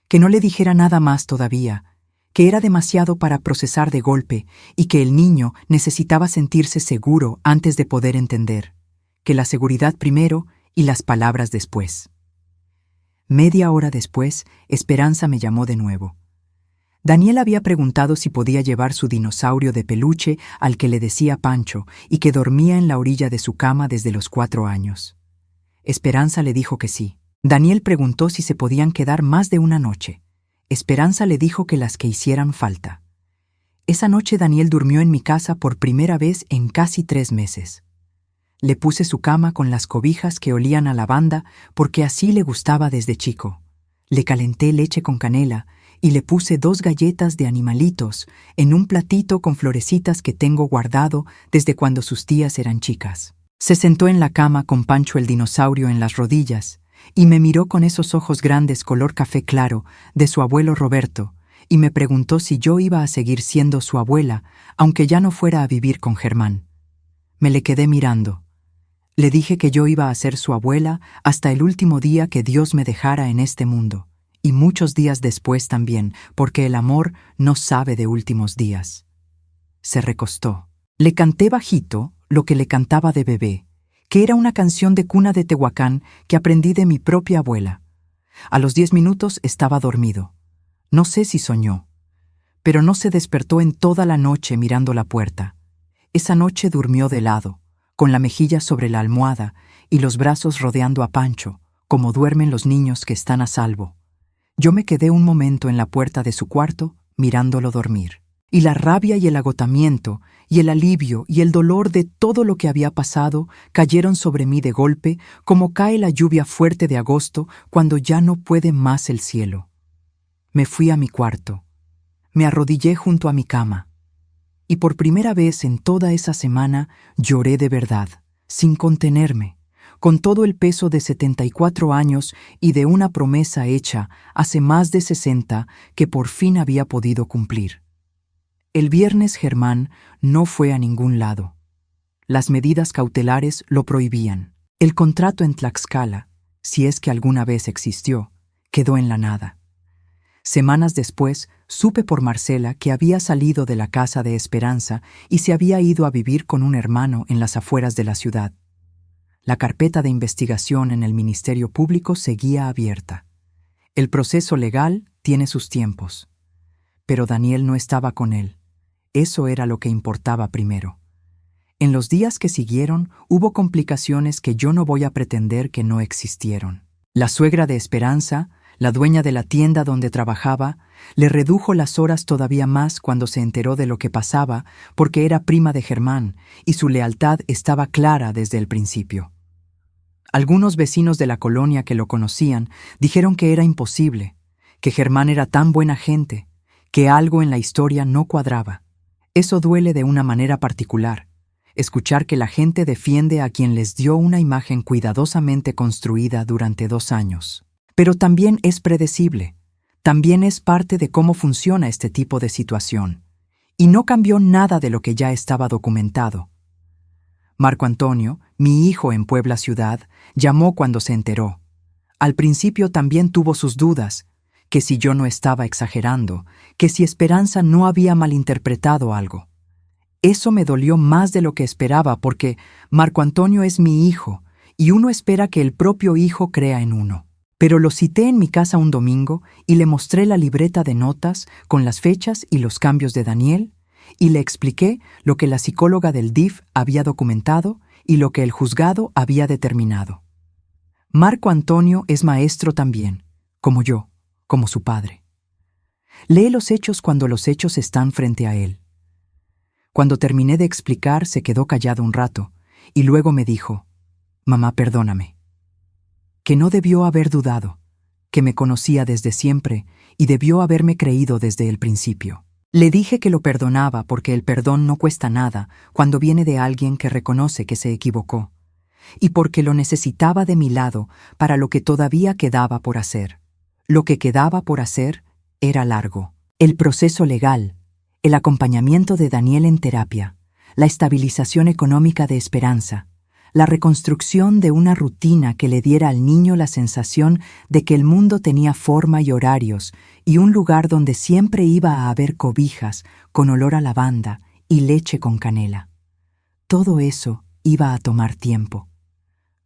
A: que no le dijera nada más todavía, que era demasiado para procesar de golpe y que el niño necesitaba sentirse seguro antes de poder entender, que la seguridad primero y las palabras después. Media hora después, Esperanza me llamó de nuevo. Daniel había preguntado si podía llevar su dinosaurio de peluche al que le decía Pancho y que dormía en la orilla de su cama desde los 4 años. Esperanza le dijo que sí. Daniel preguntó si se podían quedar más de una noche. Esperanza le dijo que las que hicieran falta. Esa noche Daniel durmió en mi casa por primera vez en casi 3 meses. Le puse su cama con las cobijas que olían a lavanda porque así le gustaba desde chico. Le calenté leche con canela y le puse 2 galletas de animalitos en un platito con florecitas que tengo guardado desde cuando sus tías eran chicas. Se sentó en la cama con Pancho el dinosaurio en las rodillas y me miró con esos ojos grandes color café claro de su abuelo Roberto y me preguntó si yo iba a seguir siendo su abuela aunque ya no fuera a vivir con Germán. Me le quedé mirando. Le dije que yo iba a ser su abuela hasta el último día que Dios me dejara en este mundo, y muchos días después también, porque el amor no sabe de últimos días. Se recostó. Le canté bajito lo que le cantaba de bebé, que era una canción de cuna de Tehuacán que aprendí de mi propia abuela. A los 10 minutos estaba dormido. No sé si soñó, pero no se despertó en toda la noche mirando la puerta. Esa noche durmió de lado, con la mejilla sobre la almohada y los brazos rodeando a Pancho, como duermen los niños que están a salvo. Yo me quedé un momento en la puerta de su cuarto, mirándolo dormir. Y la rabia y el agotamiento, y el alivio y el dolor de todo lo que había pasado cayeron sobre mí de golpe, como cae la lluvia fuerte de agosto cuando ya no puede más el cielo. Me fui a mi cuarto. Me arrodillé junto a mi cama. Y por primera vez en toda esa semana lloré de verdad, sin contenerme, con todo el peso de 74 años y de una promesa hecha hace más de 60 que por fin había podido cumplir. El viernes Germán no fue a ningún lado. Las medidas cautelares lo prohibían. El contrato en Tlaxcala, si es que alguna vez existió, quedó en la nada. Semanas después, supe por Marcela que había salido de la casa de Esperanza y se había ido a vivir con un hermano en las afueras de la ciudad. La carpeta de investigación en el Ministerio Público seguía abierta. El proceso legal tiene sus tiempos. Pero Daniel no estaba con él. Eso era lo que importaba primero. En los días que siguieron hubo complicaciones que yo no voy a pretender que no existieron. La suegra de Esperanza, la dueña de la tienda donde trabajaba, le redujo las horas todavía más cuando se enteró de lo que pasaba porque era prima de Germán y su lealtad estaba clara desde el principio. Algunos vecinos de la colonia que lo conocían dijeron que era imposible, que Germán era tan buena gente, que algo en la historia no cuadraba. Eso duele de una manera particular, escuchar que la gente defiende a quien les dio una imagen cuidadosamente construida durante 2 años. Pero también es predecible, también es parte de cómo funciona este tipo de situación, y no cambió nada de lo que ya estaba documentado. Marco Antonio, mi hijo en Puebla Ciudad, llamó cuando se enteró. Al principio también tuvo sus dudas, que si yo no estaba exagerando, que si Esperanza no había malinterpretado algo. Eso me dolió más de lo que esperaba porque Marco Antonio es mi hijo y uno espera que el propio hijo crea en uno. Pero lo cité en mi casa un domingo y le mostré la libreta de notas con las fechas y los cambios de Daniel y le expliqué lo que la psicóloga del DIF había documentado y lo que el juzgado había determinado. Marco Antonio es maestro también, como yo, como su padre. Lee los hechos cuando los hechos están frente a él. Cuando terminé de explicar, se quedó callado un rato, y luego me dijo: «Mamá, perdóname». Que no debió haber dudado, que me conocía desde siempre y debió haberme creído desde el principio. Le dije que lo perdonaba porque el perdón no cuesta nada cuando viene de alguien que reconoce que se equivocó, y porque lo necesitaba de mi lado para lo que todavía quedaba por hacer. Lo que quedaba por hacer era largo. El proceso legal, el acompañamiento de Daniel en terapia, la estabilización económica de Esperanza, la reconstrucción de una rutina que le diera al niño la sensación de que el mundo tenía forma y horarios y un lugar donde siempre iba a haber cobijas con olor a lavanda y leche con canela. Todo eso iba a tomar tiempo.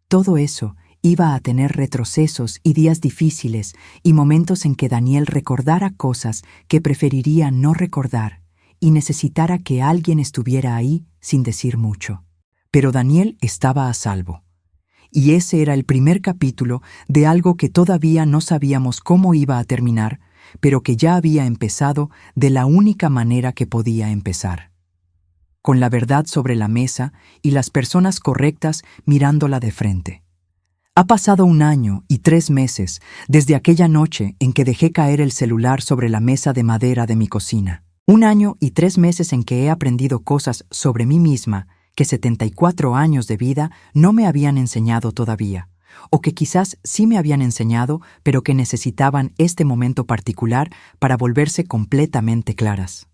A: Todo eso iba a tener retrocesos y días difíciles y momentos en que Daniel recordara cosas que preferiría no recordar y necesitara que alguien estuviera ahí sin decir mucho. Pero Daniel estaba a salvo. Y ese era el primer capítulo de algo que todavía no sabíamos cómo iba a terminar, pero que ya había empezado de la única manera que podía empezar. Con la verdad sobre la mesa y las personas correctas mirándola de frente. Ha pasado 1 año y 3 meses desde aquella noche en que dejé caer el celular sobre la mesa de madera de mi cocina. 1 año y 3 meses en que he aprendido cosas sobre mí misma que 74 años de vida no me habían enseñado todavía, o que quizás sí me habían enseñado, pero que necesitaban este momento particular para volverse completamente claras.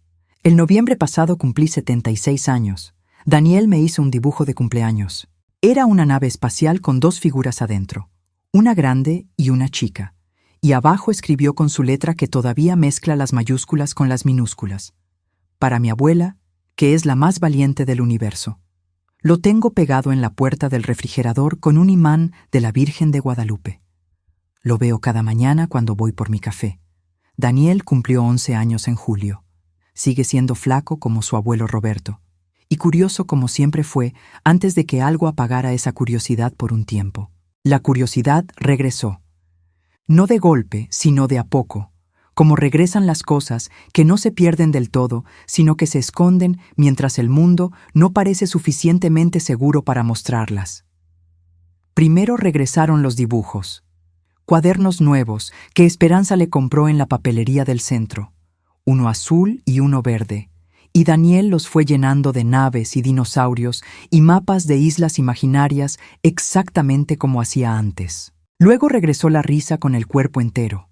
A: El noviembre pasado cumplí 76 años. Daniel me hizo un dibujo de cumpleaños. Era una nave espacial con 2 figuras adentro, una grande y una chica, y abajo escribió con su letra que todavía mezcla las mayúsculas con las minúsculas: «Para mi abuela, que es la más valiente del universo». Lo tengo pegado en la puerta del refrigerador con un imán de la Virgen de Guadalupe. Lo veo cada mañana cuando voy por mi café. Daniel cumplió 11 años en julio. Sigue siendo flaco como su abuelo Roberto. Y curioso como siempre fue antes de que algo apagara esa curiosidad por un tiempo. La curiosidad regresó. No de golpe, sino de a poco. Como regresan las cosas que no se pierden del todo, sino que se esconden mientras el mundo no parece suficientemente seguro para mostrarlas. Primero regresaron los dibujos. Cuadernos nuevos que Esperanza le compró en la papelería del centro. Uno azul y uno verde. Y Daniel los fue llenando de naves y dinosaurios y mapas de islas imaginarias exactamente como hacía antes. Luego regresó la risa con el cuerpo entero.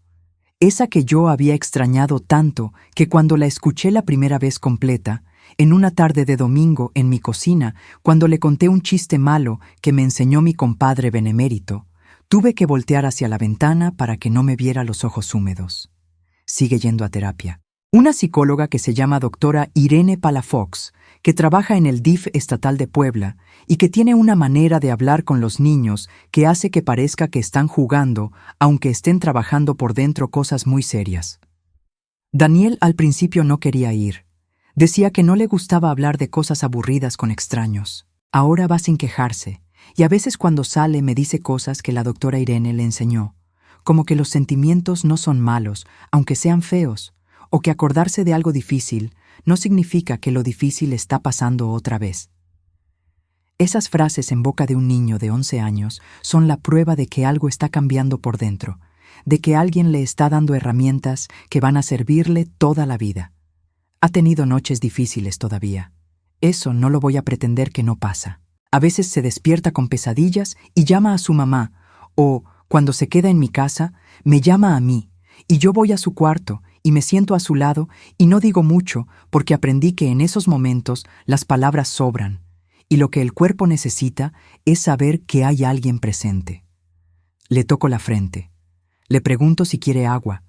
A: Esa que yo había extrañado tanto que cuando la escuché la primera vez completa, en una tarde de domingo en mi cocina, cuando le conté un chiste malo que me enseñó mi compadre benemérito, tuve que voltear hacia la ventana para que no me viera los ojos húmedos. Sigue yendo a terapia. Una psicóloga que se llama doctora Irene Palafox, que trabaja en el DIF estatal de Puebla y que tiene una manera de hablar con los niños que hace que parezca que están jugando, aunque estén trabajando por dentro cosas muy serias. Daniel al principio no quería ir. Decía que no le gustaba hablar de cosas aburridas con extraños. Ahora va sin quejarse, y a veces cuando sale me dice cosas que la doctora Irene le enseñó, como que los sentimientos no son malos, aunque sean feos, o que acordarse de algo difícil no significa que lo difícil está pasando otra vez. Esas frases en boca de un niño de 11 años son la prueba de que algo está cambiando por dentro, de que alguien le está dando herramientas que van a servirle toda la vida. Ha tenido noches difíciles todavía. Eso no lo voy a pretender que no pasa. A veces se despierta con pesadillas y llama a su mamá, o, cuando se queda en mi casa, me llama a mí, y yo voy a su cuarto y me siento a su lado y no digo mucho porque aprendí que en esos momentos las palabras sobran y lo que el cuerpo necesita es saber que hay alguien presente. Le toco la frente. Le pregunto si quiere agua.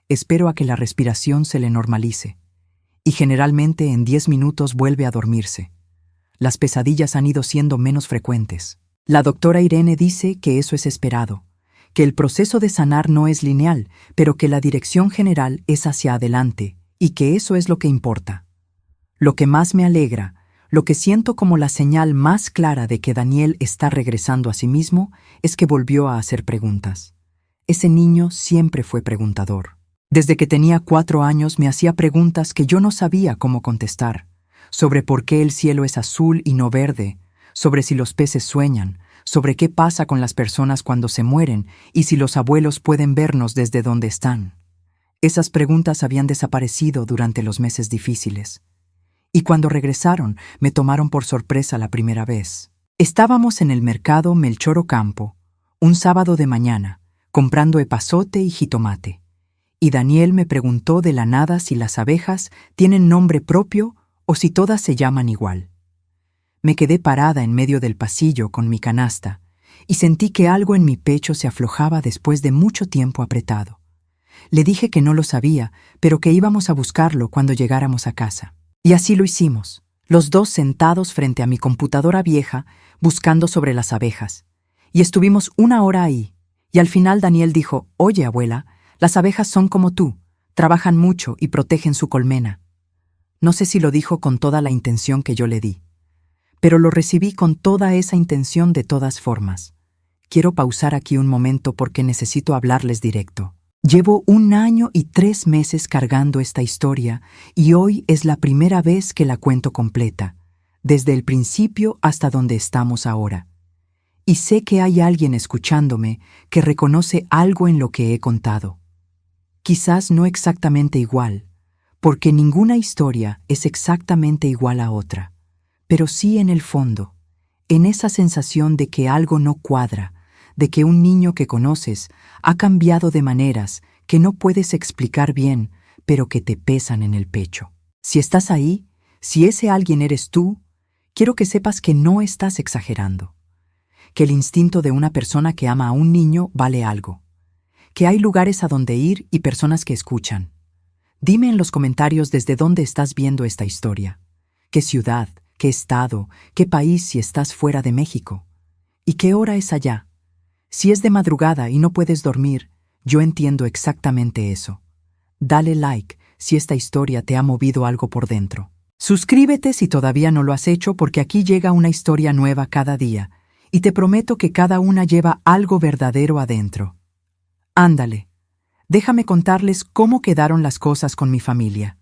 A: Espero a que la respiración se le normalice. Y generalmente en 10 minutos vuelve a dormirse. Las pesadillas han ido siendo menos frecuentes. La doctora Irene dice que eso es esperado, que el proceso de sanar no es lineal, pero que la dirección general es hacia adelante y que eso es lo que importa. Lo que más me alegra, Lo que siento como la señal más clara de que Daniel está regresando a sí mismo es que volvió a hacer preguntas. Ese niño siempre fue preguntador. Desde que tenía 4 años me hacía preguntas que yo no sabía cómo contestar, sobre por qué el cielo es azul y no verde, sobre si los peces sueñan, sobre qué pasa con las personas cuando se mueren y si los abuelos pueden vernos desde donde están. Esas preguntas habían desaparecido durante los meses difíciles. Y cuando regresaron, me tomaron por sorpresa la primera vez. Estábamos en el mercado Melchor Ocampo, un sábado de mañana, comprando epazote y jitomate. Y Daniel me preguntó de la nada si las abejas tienen nombre propio o si todas se llaman igual. Me quedé parada en medio del pasillo con mi canasta y sentí que algo en mi pecho se aflojaba después de mucho tiempo apretado. Le dije que no lo sabía, pero que íbamos a buscarlo cuando llegáramos a casa. Y así lo hicimos, los dos sentados frente a mi computadora vieja, buscando sobre las abejas. Y estuvimos 1 hora ahí, y al final Daniel dijo: «Oye, abuela, las abejas son como tú, trabajan mucho y protegen su colmena». No sé si lo dijo con toda la intención que yo le di, pero lo recibí con toda esa intención de todas formas. Quiero pausar aquí un momento porque necesito hablarles directo. Llevo 1 año y 3 meses cargando esta historia y hoy es la primera vez que la cuento completa, desde el principio hasta donde estamos ahora. Y sé que hay alguien escuchándome que reconoce algo en lo que he contado. Quizás no exactamente igual, porque ninguna historia es exactamente igual a otra, pero sí en el fondo, en esa sensación de que algo no cuadra, de que un niño que conoces ha cambiado de maneras que no puedes explicar bien, pero que te pesan en el pecho. Si estás ahí, si ese alguien eres tú, quiero que sepas que no estás exagerando, que el instinto de una persona que ama a un niño vale algo, que hay lugares a donde ir y personas que escuchan. Dime en los comentarios desde dónde estás viendo esta historia, qué ciudad, qué estado, qué país si estás fuera de México, y qué hora es allá. Si es de madrugada y no puedes dormir, yo entiendo exactamente eso. Dale like si esta historia te ha movido algo por dentro. Suscríbete si todavía no lo has hecho porque aquí llega una historia nueva cada día y te prometo que cada una lleva algo verdadero adentro. Ándale, déjame contarles cómo quedaron las cosas con mi familia.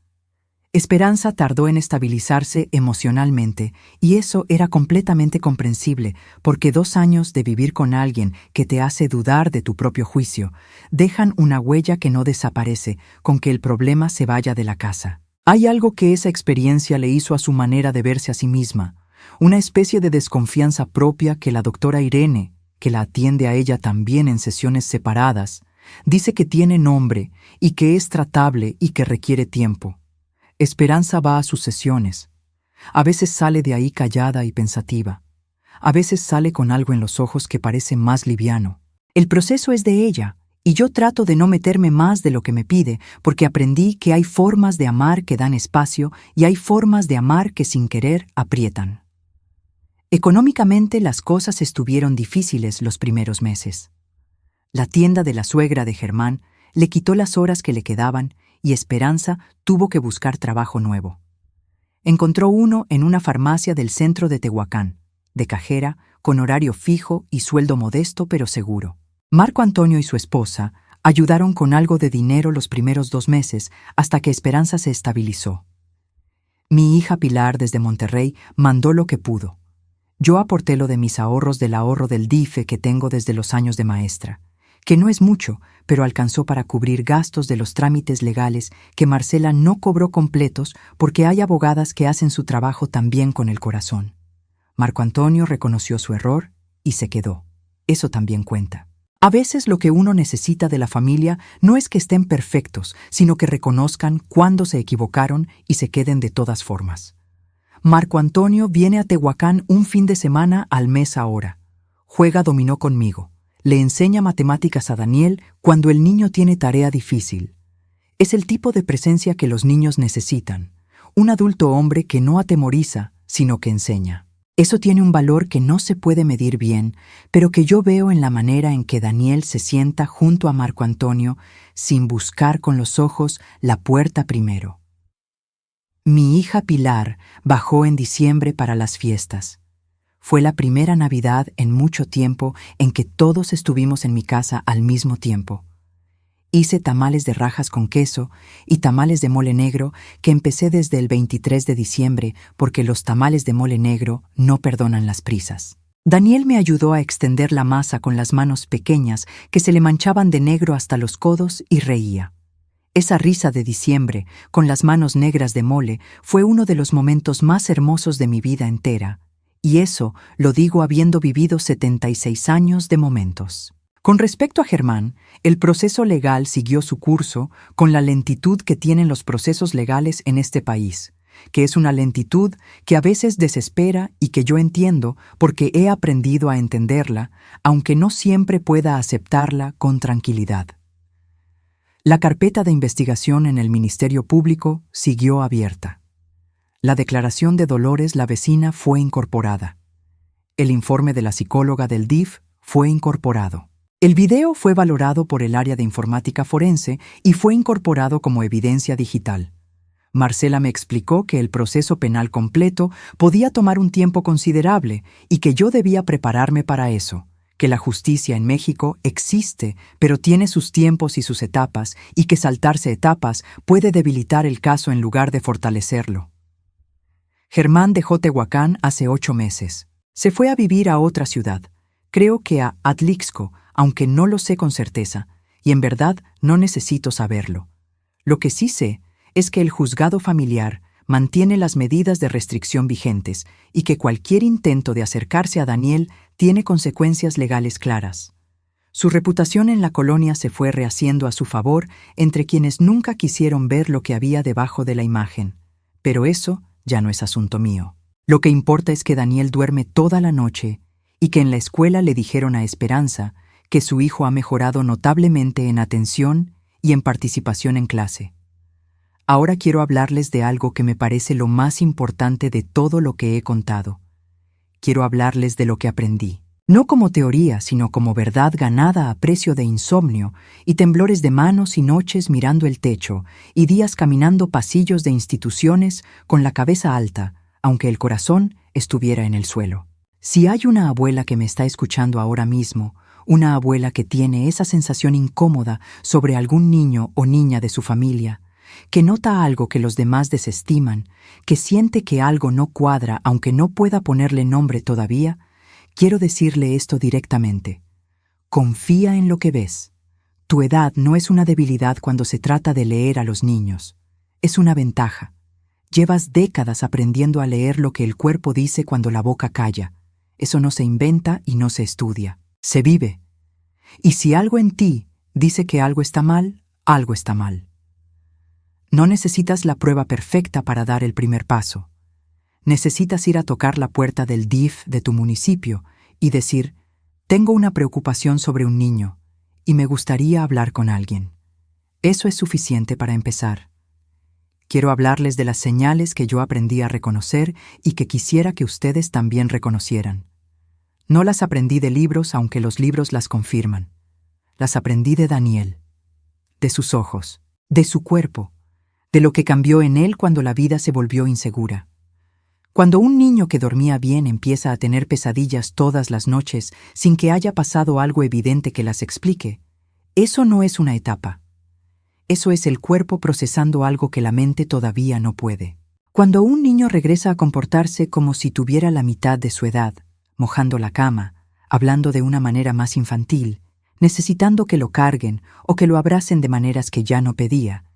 A: Esperanza tardó en estabilizarse emocionalmente y eso era completamente comprensible porque 2 años de vivir con alguien que te hace dudar de tu propio juicio dejan una huella que no desaparece con que el problema se vaya de la casa. Hay algo que esa experiencia le hizo a su manera de verse a sí misma, una especie de desconfianza propia que la doctora Irene, que la atiende a ella también en sesiones separadas, dice que tiene nombre y que es tratable y que requiere tiempo. Esperanza va a sus sesiones. A veces sale de ahí callada y pensativa. A veces sale con algo en los ojos que parece más liviano. El proceso es de ella, y yo trato de no meterme más de lo que me pide, porque aprendí que hay formas de amar que dan espacio y hay formas de amar que sin querer aprietan. Económicamente las cosas estuvieron difíciles los primeros meses. La tienda de la suegra de Germán le quitó las horas que le quedaban y Esperanza tuvo que buscar trabajo nuevo. Encontró uno en una farmacia del centro de Tehuacán, de cajera, con horario fijo y sueldo modesto pero seguro. Marco Antonio y su esposa ayudaron con algo de dinero los primeros 2 meses hasta que Esperanza se estabilizó. Mi hija Pilar desde Monterrey mandó lo que pudo. Yo aporté lo de mis ahorros del ahorro del DIFE que tengo desde los años de maestra, que no es mucho, pero alcanzó para cubrir gastos de los trámites legales que Marcela no cobró completos porque hay abogadas que hacen su trabajo también con el corazón. Marco Antonio reconoció su error y se quedó. Eso también cuenta. A veces lo que uno necesita de la familia no es que estén perfectos, sino que reconozcan cuándo se equivocaron y se queden de todas formas. Marco Antonio viene a Tehuacán un fin de semana al mes ahora. Juega dominó conmigo. Le enseña matemáticas a Daniel cuando el niño tiene tarea difícil. Es el tipo de presencia que los niños necesitan. Un adulto hombre que no atemoriza, sino que enseña. Eso tiene un valor que no se puede medir bien, pero que yo veo en la manera en que Daniel se sienta junto a Marco Antonio sin buscar con los ojos la puerta primero. Mi hija Pilar bajó en diciembre para las fiestas. Fue la primera Navidad en mucho tiempo en que todos estuvimos en mi casa al mismo tiempo. Hice tamales de rajas con queso y tamales de mole negro que empecé desde el 23 de diciembre porque los tamales de mole negro no perdonan las prisas. Daniel me ayudó a extender la masa con las manos pequeñas que se le manchaban de negro hasta los codos y reía. Esa risa de diciembre, con las manos negras de mole, fue uno de los momentos más hermosos de mi vida entera, y eso lo digo habiendo vivido 76 años de momentos. Con respecto a Germán, el proceso legal siguió su curso con la lentitud que tienen los procesos legales en este país, que es una lentitud que a veces desespera y que yo entiendo porque he aprendido a entenderla, aunque no siempre pueda aceptarla con tranquilidad. La carpeta de investigación en el Ministerio Público siguió abierta. La declaración de Dolores, la vecina, fue incorporada. El informe de la psicóloga del DIF fue incorporado. El video fue valorado por el área de informática forense y fue incorporado como evidencia digital. Marcela me explicó que el proceso penal completo podía tomar un tiempo considerable y que yo debía prepararme para eso, que la justicia en México existe, pero tiene sus tiempos y sus etapas, y que saltarse etapas puede debilitar el caso en lugar de fortalecerlo. Germán dejó Tehuacán hace 8 meses. Se fue a vivir a otra ciudad, creo que a Atlixco, aunque no lo sé con certeza, y en verdad no necesito saberlo. Lo que sí sé es que el juzgado familiar mantiene las medidas de restricción vigentes y que cualquier intento de acercarse a Daniel tiene consecuencias legales claras. Su reputación en la colonia se fue rehaciendo a su favor entre quienes nunca quisieron ver lo que había debajo de la imagen, pero eso ya no es asunto mío. Lo que importa es que Daniel duerme toda la noche y que en la escuela le dijeron a Esperanza que su hijo ha mejorado notablemente en atención y en participación en clase. Ahora quiero hablarles de algo que me parece lo más importante de todo lo que he contado. Quiero hablarles de lo que aprendí. No como teoría, sino como verdad ganada a precio de insomnio y temblores de manos y noches mirando el techo y días caminando pasillos de instituciones con la cabeza alta, aunque el corazón estuviera en el suelo. Si hay una abuela que me está escuchando ahora mismo, una abuela que tiene esa sensación incómoda sobre algún niño o niña de su familia, que nota algo que los demás desestiman, que siente que algo no cuadra aunque no pueda ponerle nombre todavía, quiero decirle esto directamente. Confía en lo que ves. Tu edad no es una debilidad cuando se trata de leer a los niños. Es una ventaja. Llevas décadas aprendiendo a leer lo que el cuerpo dice cuando la boca calla. Eso no se inventa y no se estudia. Se vive. Y si algo en ti dice que algo está mal, algo está mal. No necesitas la prueba perfecta para dar el primer paso. Necesitas ir a tocar la puerta del DIF de tu municipio y decir, tengo una preocupación sobre un niño y me gustaría hablar con alguien. Eso es suficiente para empezar. Quiero hablarles de las señales que yo aprendí a reconocer y que quisiera que ustedes también reconocieran. No las aprendí de libros, aunque los libros las confirman. Las aprendí de Daniel, de sus ojos, de su cuerpo, de lo que cambió en él cuando la vida se volvió insegura. Cuando un niño que dormía bien empieza a tener pesadillas todas las noches sin que haya pasado algo evidente que las explique, eso no es una etapa. Eso es el cuerpo procesando algo que la mente todavía no puede. Cuando un niño regresa a comportarse como si tuviera la mitad de su edad, mojando la cama, hablando de una manera más infantil, necesitando que lo carguen o que lo abracen de maneras que ya no pedía,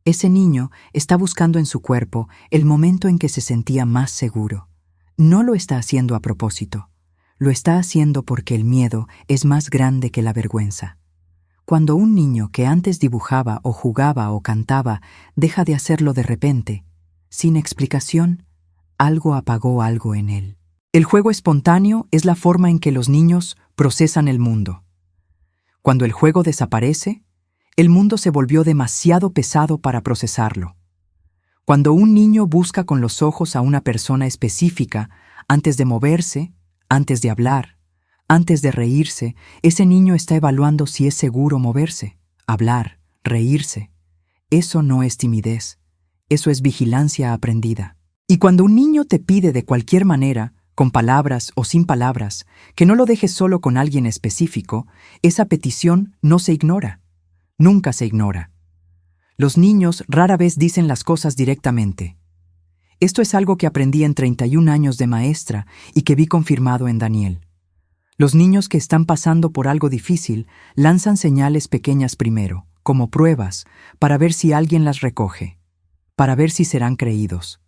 A: ese niño está buscando en su cuerpo el momento en que se sentía más seguro. No lo está haciendo a propósito. Lo está haciendo porque el miedo es más grande que la vergüenza. Cuando un niño que antes dibujaba o jugaba o cantaba deja de hacerlo de repente, sin explicación, algo apagó algo en él. El juego espontáneo es la forma en que los niños procesan el mundo. Cuando el juego desaparece, el mundo se volvió demasiado pesado para procesarlo. Cuando un niño busca con los ojos a una persona específica, antes de moverse, antes de hablar, antes de reírse, ese niño está evaluando si es seguro moverse, hablar, reírse. Eso no es timidez, Eso es vigilancia aprendida. Y cuando un niño te pide de cualquier manera, con palabras o sin palabras, que no lo dejes solo con alguien específico, esa petición no se ignora. Nunca se ignora. Los niños rara vez dicen las cosas directamente. Esto es algo que aprendí en 31 años de maestra y que vi confirmado en Daniel. Los niños que están pasando por algo difícil lanzan señales pequeñas primero, como pruebas, para ver si alguien las recoge, para ver si serán creídos,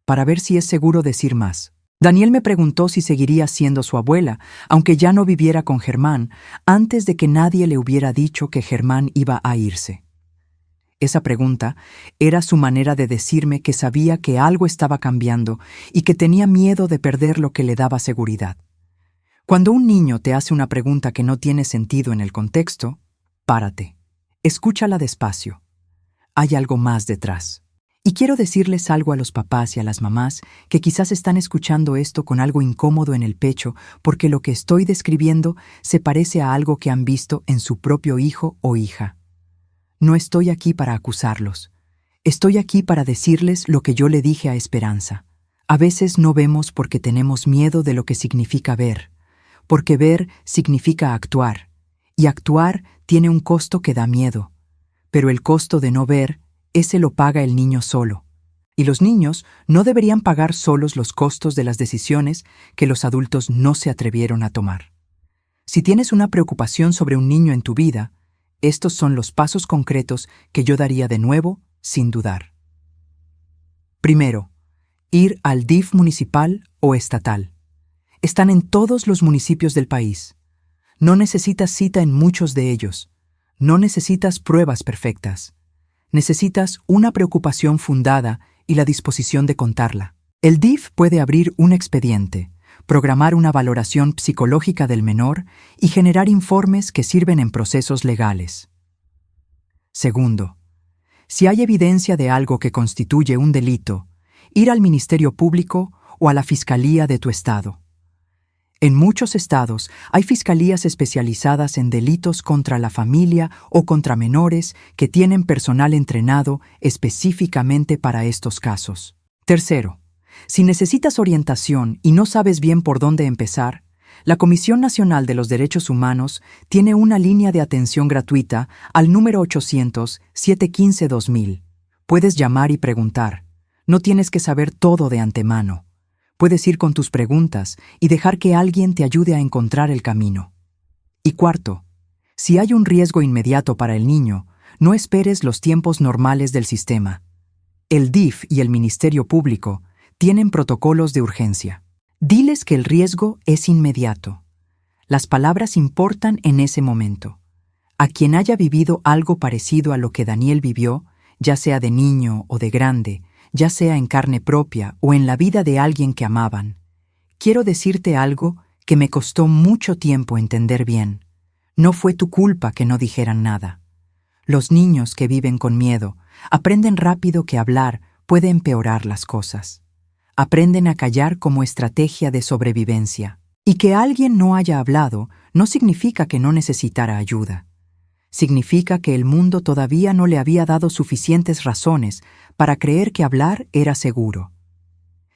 A: para ver si es seguro decir más. Daniel me preguntó si seguiría siendo su abuela, aunque ya no viviera con Germán, antes de que nadie le hubiera dicho que Germán iba a irse. Esa pregunta era su manera de decirme que sabía que algo estaba cambiando y que tenía miedo de perder lo que le daba seguridad. Cuando un niño te hace una pregunta que no tiene sentido en el contexto, párate, escúchala despacio. Hay algo más detrás. Y quiero decirles algo a los papás y a las mamás que quizás están escuchando esto con algo incómodo en el pecho porque lo que estoy describiendo se parece a algo que han visto en su propio hijo o hija. No estoy aquí para acusarlos. Estoy aquí para decirles lo que yo le dije a Esperanza. A veces no vemos porque tenemos miedo de lo que significa ver, porque ver significa actuar, y actuar tiene un costo que da miedo, pero el costo de no ver, ese lo paga el niño solo. Y los niños no deberían pagar solos los costos de las decisiones que los adultos no se atrevieron a tomar. Si tienes una preocupación sobre un niño en tu vida, estos son los pasos concretos que yo daría de nuevo, sin dudar. Primero, ir al DIF municipal o estatal. Están en todos los municipios del país. No necesitas cita en muchos de ellos. No necesitas pruebas perfectas. Necesitas una preocupación fundada y la disposición de contarla. El DIF puede abrir un expediente, programar una valoración psicológica del menor y generar informes que sirven en procesos legales. Segundo, si hay evidencia de algo que constituye un delito, ir al Ministerio Público o a la Fiscalía de tu estado. En muchos estados hay fiscalías especializadas en delitos contra la familia o contra menores que tienen personal entrenado específicamente para estos casos. Tercero, si necesitas orientación y no sabes bien por dónde empezar, la Comisión Nacional de los Derechos Humanos tiene una línea de atención gratuita al número 800-715-2000. Puedes llamar y preguntar. No tienes que saber todo de antemano. Puedes ir con tus preguntas y dejar que alguien te ayude a encontrar el camino. Y cuarto, si hay un riesgo inmediato para el niño, no esperes los tiempos normales del sistema. El DIF y el Ministerio Público tienen protocolos de urgencia. Diles que el riesgo es inmediato. Las palabras importan en ese momento. A quien haya vivido algo parecido a lo que Daniel vivió, ya sea de niño o de grande, ya sea en carne propia o en la vida de alguien que amaban, quiero decirte algo que me costó mucho tiempo entender bien. No fue tu culpa que no dijeran nada. Los niños que viven con miedo aprenden rápido que hablar puede empeorar las cosas. Aprenden a callar como estrategia de sobrevivencia. Y que alguien no haya hablado no significa que no necesitara ayuda. Significa que el mundo todavía no le había dado suficientes razones para creer que hablar era seguro.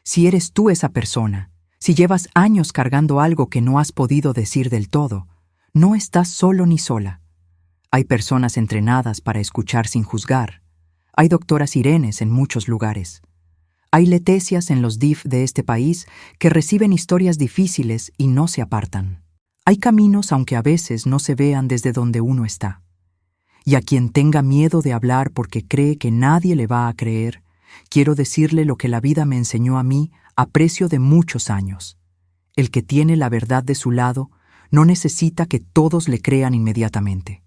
A: Si eres tú esa persona, si llevas años cargando algo que no has podido decir del todo, no estás solo ni sola. Hay personas entrenadas para escuchar sin juzgar. Hay doctoras Irenes en muchos lugares. Hay Letecias en los DIF de este país que reciben historias difíciles y no se apartan. Hay caminos aunque a veces no se vean desde donde uno está. Y a quien tenga miedo de hablar porque cree que nadie le va a creer, quiero decirle lo que la vida me enseñó a mí a precio de muchos años. El que tiene la verdad de su lado no necesita que todos le crean inmediatamente.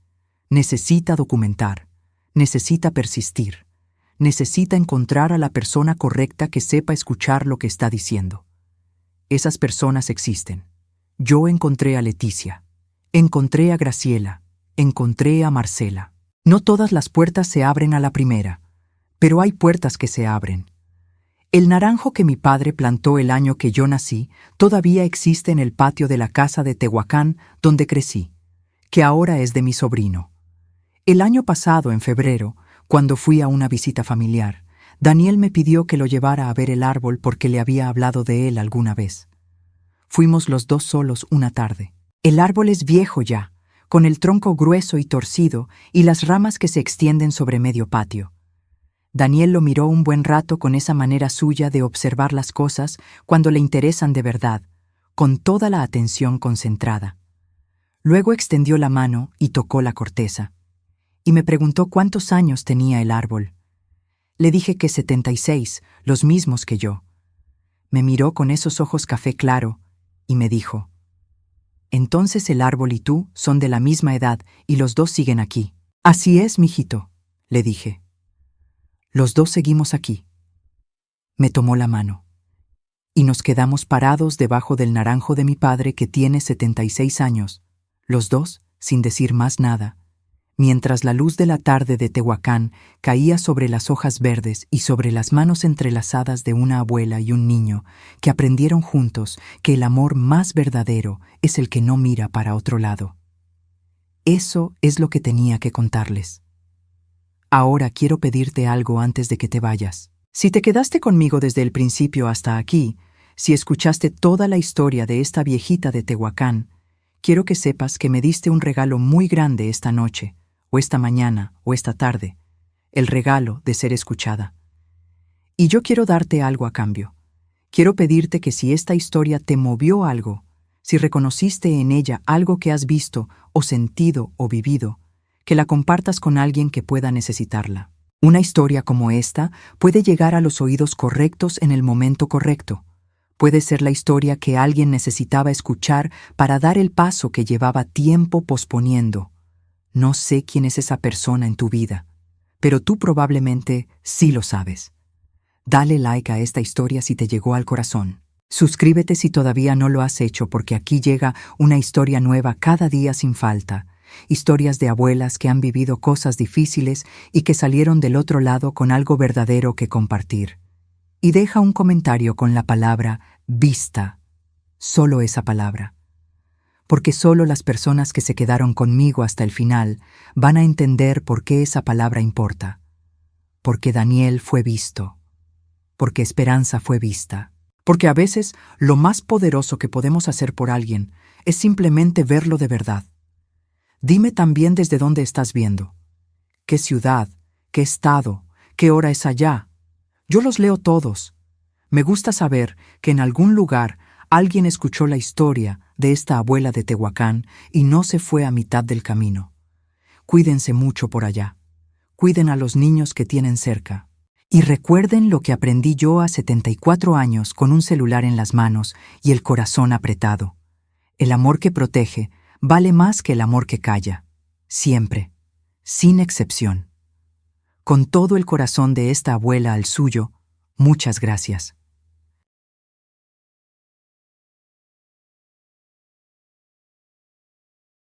A: Necesita documentar, necesita persistir. Necesita encontrar a la persona correcta que sepa escuchar lo que está diciendo. Esas personas existen. Yo encontré a Leticia, encontré a Graciela, encontré a Marcela. No todas las puertas se abren a la primera, pero hay puertas que se abren. El naranjo que mi padre plantó el año que yo nací todavía existe en el patio de la casa de Tehuacán donde crecí, que ahora es de mi sobrino. El año pasado, en febrero, cuando fui a una visita familiar, Daniel me pidió que lo llevara a ver el árbol porque le había hablado de él alguna vez. Fuimos los dos solos una tarde. El árbol es viejo ya, con el tronco grueso y torcido y las ramas que se extienden sobre medio patio. Daniel lo miró un buen rato con esa manera suya de observar las cosas cuando le interesan de verdad, con toda la atención concentrada. Luego extendió la mano y tocó la corteza, y me preguntó cuántos años tenía el árbol. Le dije que 76, los mismos que yo. Me miró con esos ojos café claro y me dijo: «Entonces el árbol y tú son de la misma edad y los dos siguen aquí». «Así es, mijito», le dije. «Los dos seguimos aquí». Me tomó la mano y nos quedamos parados debajo del naranjo de mi padre que tiene 76 años, los dos sin decir más nada, mientras la luz de la tarde de Tehuacán caía sobre las hojas verdes y sobre las manos entrelazadas de una abuela y un niño que aprendieron juntos que el amor más verdadero es el que no mira para otro lado. Eso es lo que tenía que contarles. Ahora quiero pedirte algo antes de que te vayas. Si te quedaste conmigo desde el principio hasta aquí, si escuchaste toda la historia de esta viejita de Tehuacán, quiero que sepas que me diste un regalo muy grande esta noche, o esta mañana, o esta tarde, el regalo de ser escuchada. Y yo quiero darte algo a cambio. Quiero pedirte que si esta historia te movió algo, si reconociste en ella algo que has visto, o sentido, o vivido, que la compartas con alguien que pueda necesitarla. Una historia como esta puede llegar a los oídos correctos en el momento correcto. Puede ser la historia que alguien necesitaba escuchar para dar el paso que llevaba tiempo posponiendo. No sé quién es esa persona en tu vida, pero tú probablemente sí lo sabes. Dale like a esta historia si te llegó al corazón. Suscríbete si todavía no lo has hecho porque aquí llega una historia nueva cada día sin falta. Historias de abuelas que han vivido cosas difíciles y que salieron del otro lado con algo verdadero que compartir. Y deja un comentario con la palabra vista, solo esa palabra. Porque solo las personas que se quedaron conmigo hasta el final van a entender por qué esa palabra importa. Porque Daniel fue visto. Porque Esperanza fue vista. Porque a veces lo más poderoso que podemos hacer por alguien es simplemente verlo de verdad. Dime también desde dónde estás viendo. ¿Qué ciudad? ¿Qué estado? ¿Qué hora es allá? Yo los leo todos. Me gusta saber que en algún lugar alguien escuchó la historia de esta abuela de Tehuacán y no se fue a mitad del camino. Cuídense mucho por allá. Cuiden a los niños que tienen cerca. Y recuerden lo que aprendí yo a 74 años con un celular en las manos y el corazón apretado. El amor que protege vale más que el amor que calla. Siempre. Sin excepción. Con todo el corazón de esta abuela al suyo, muchas gracias.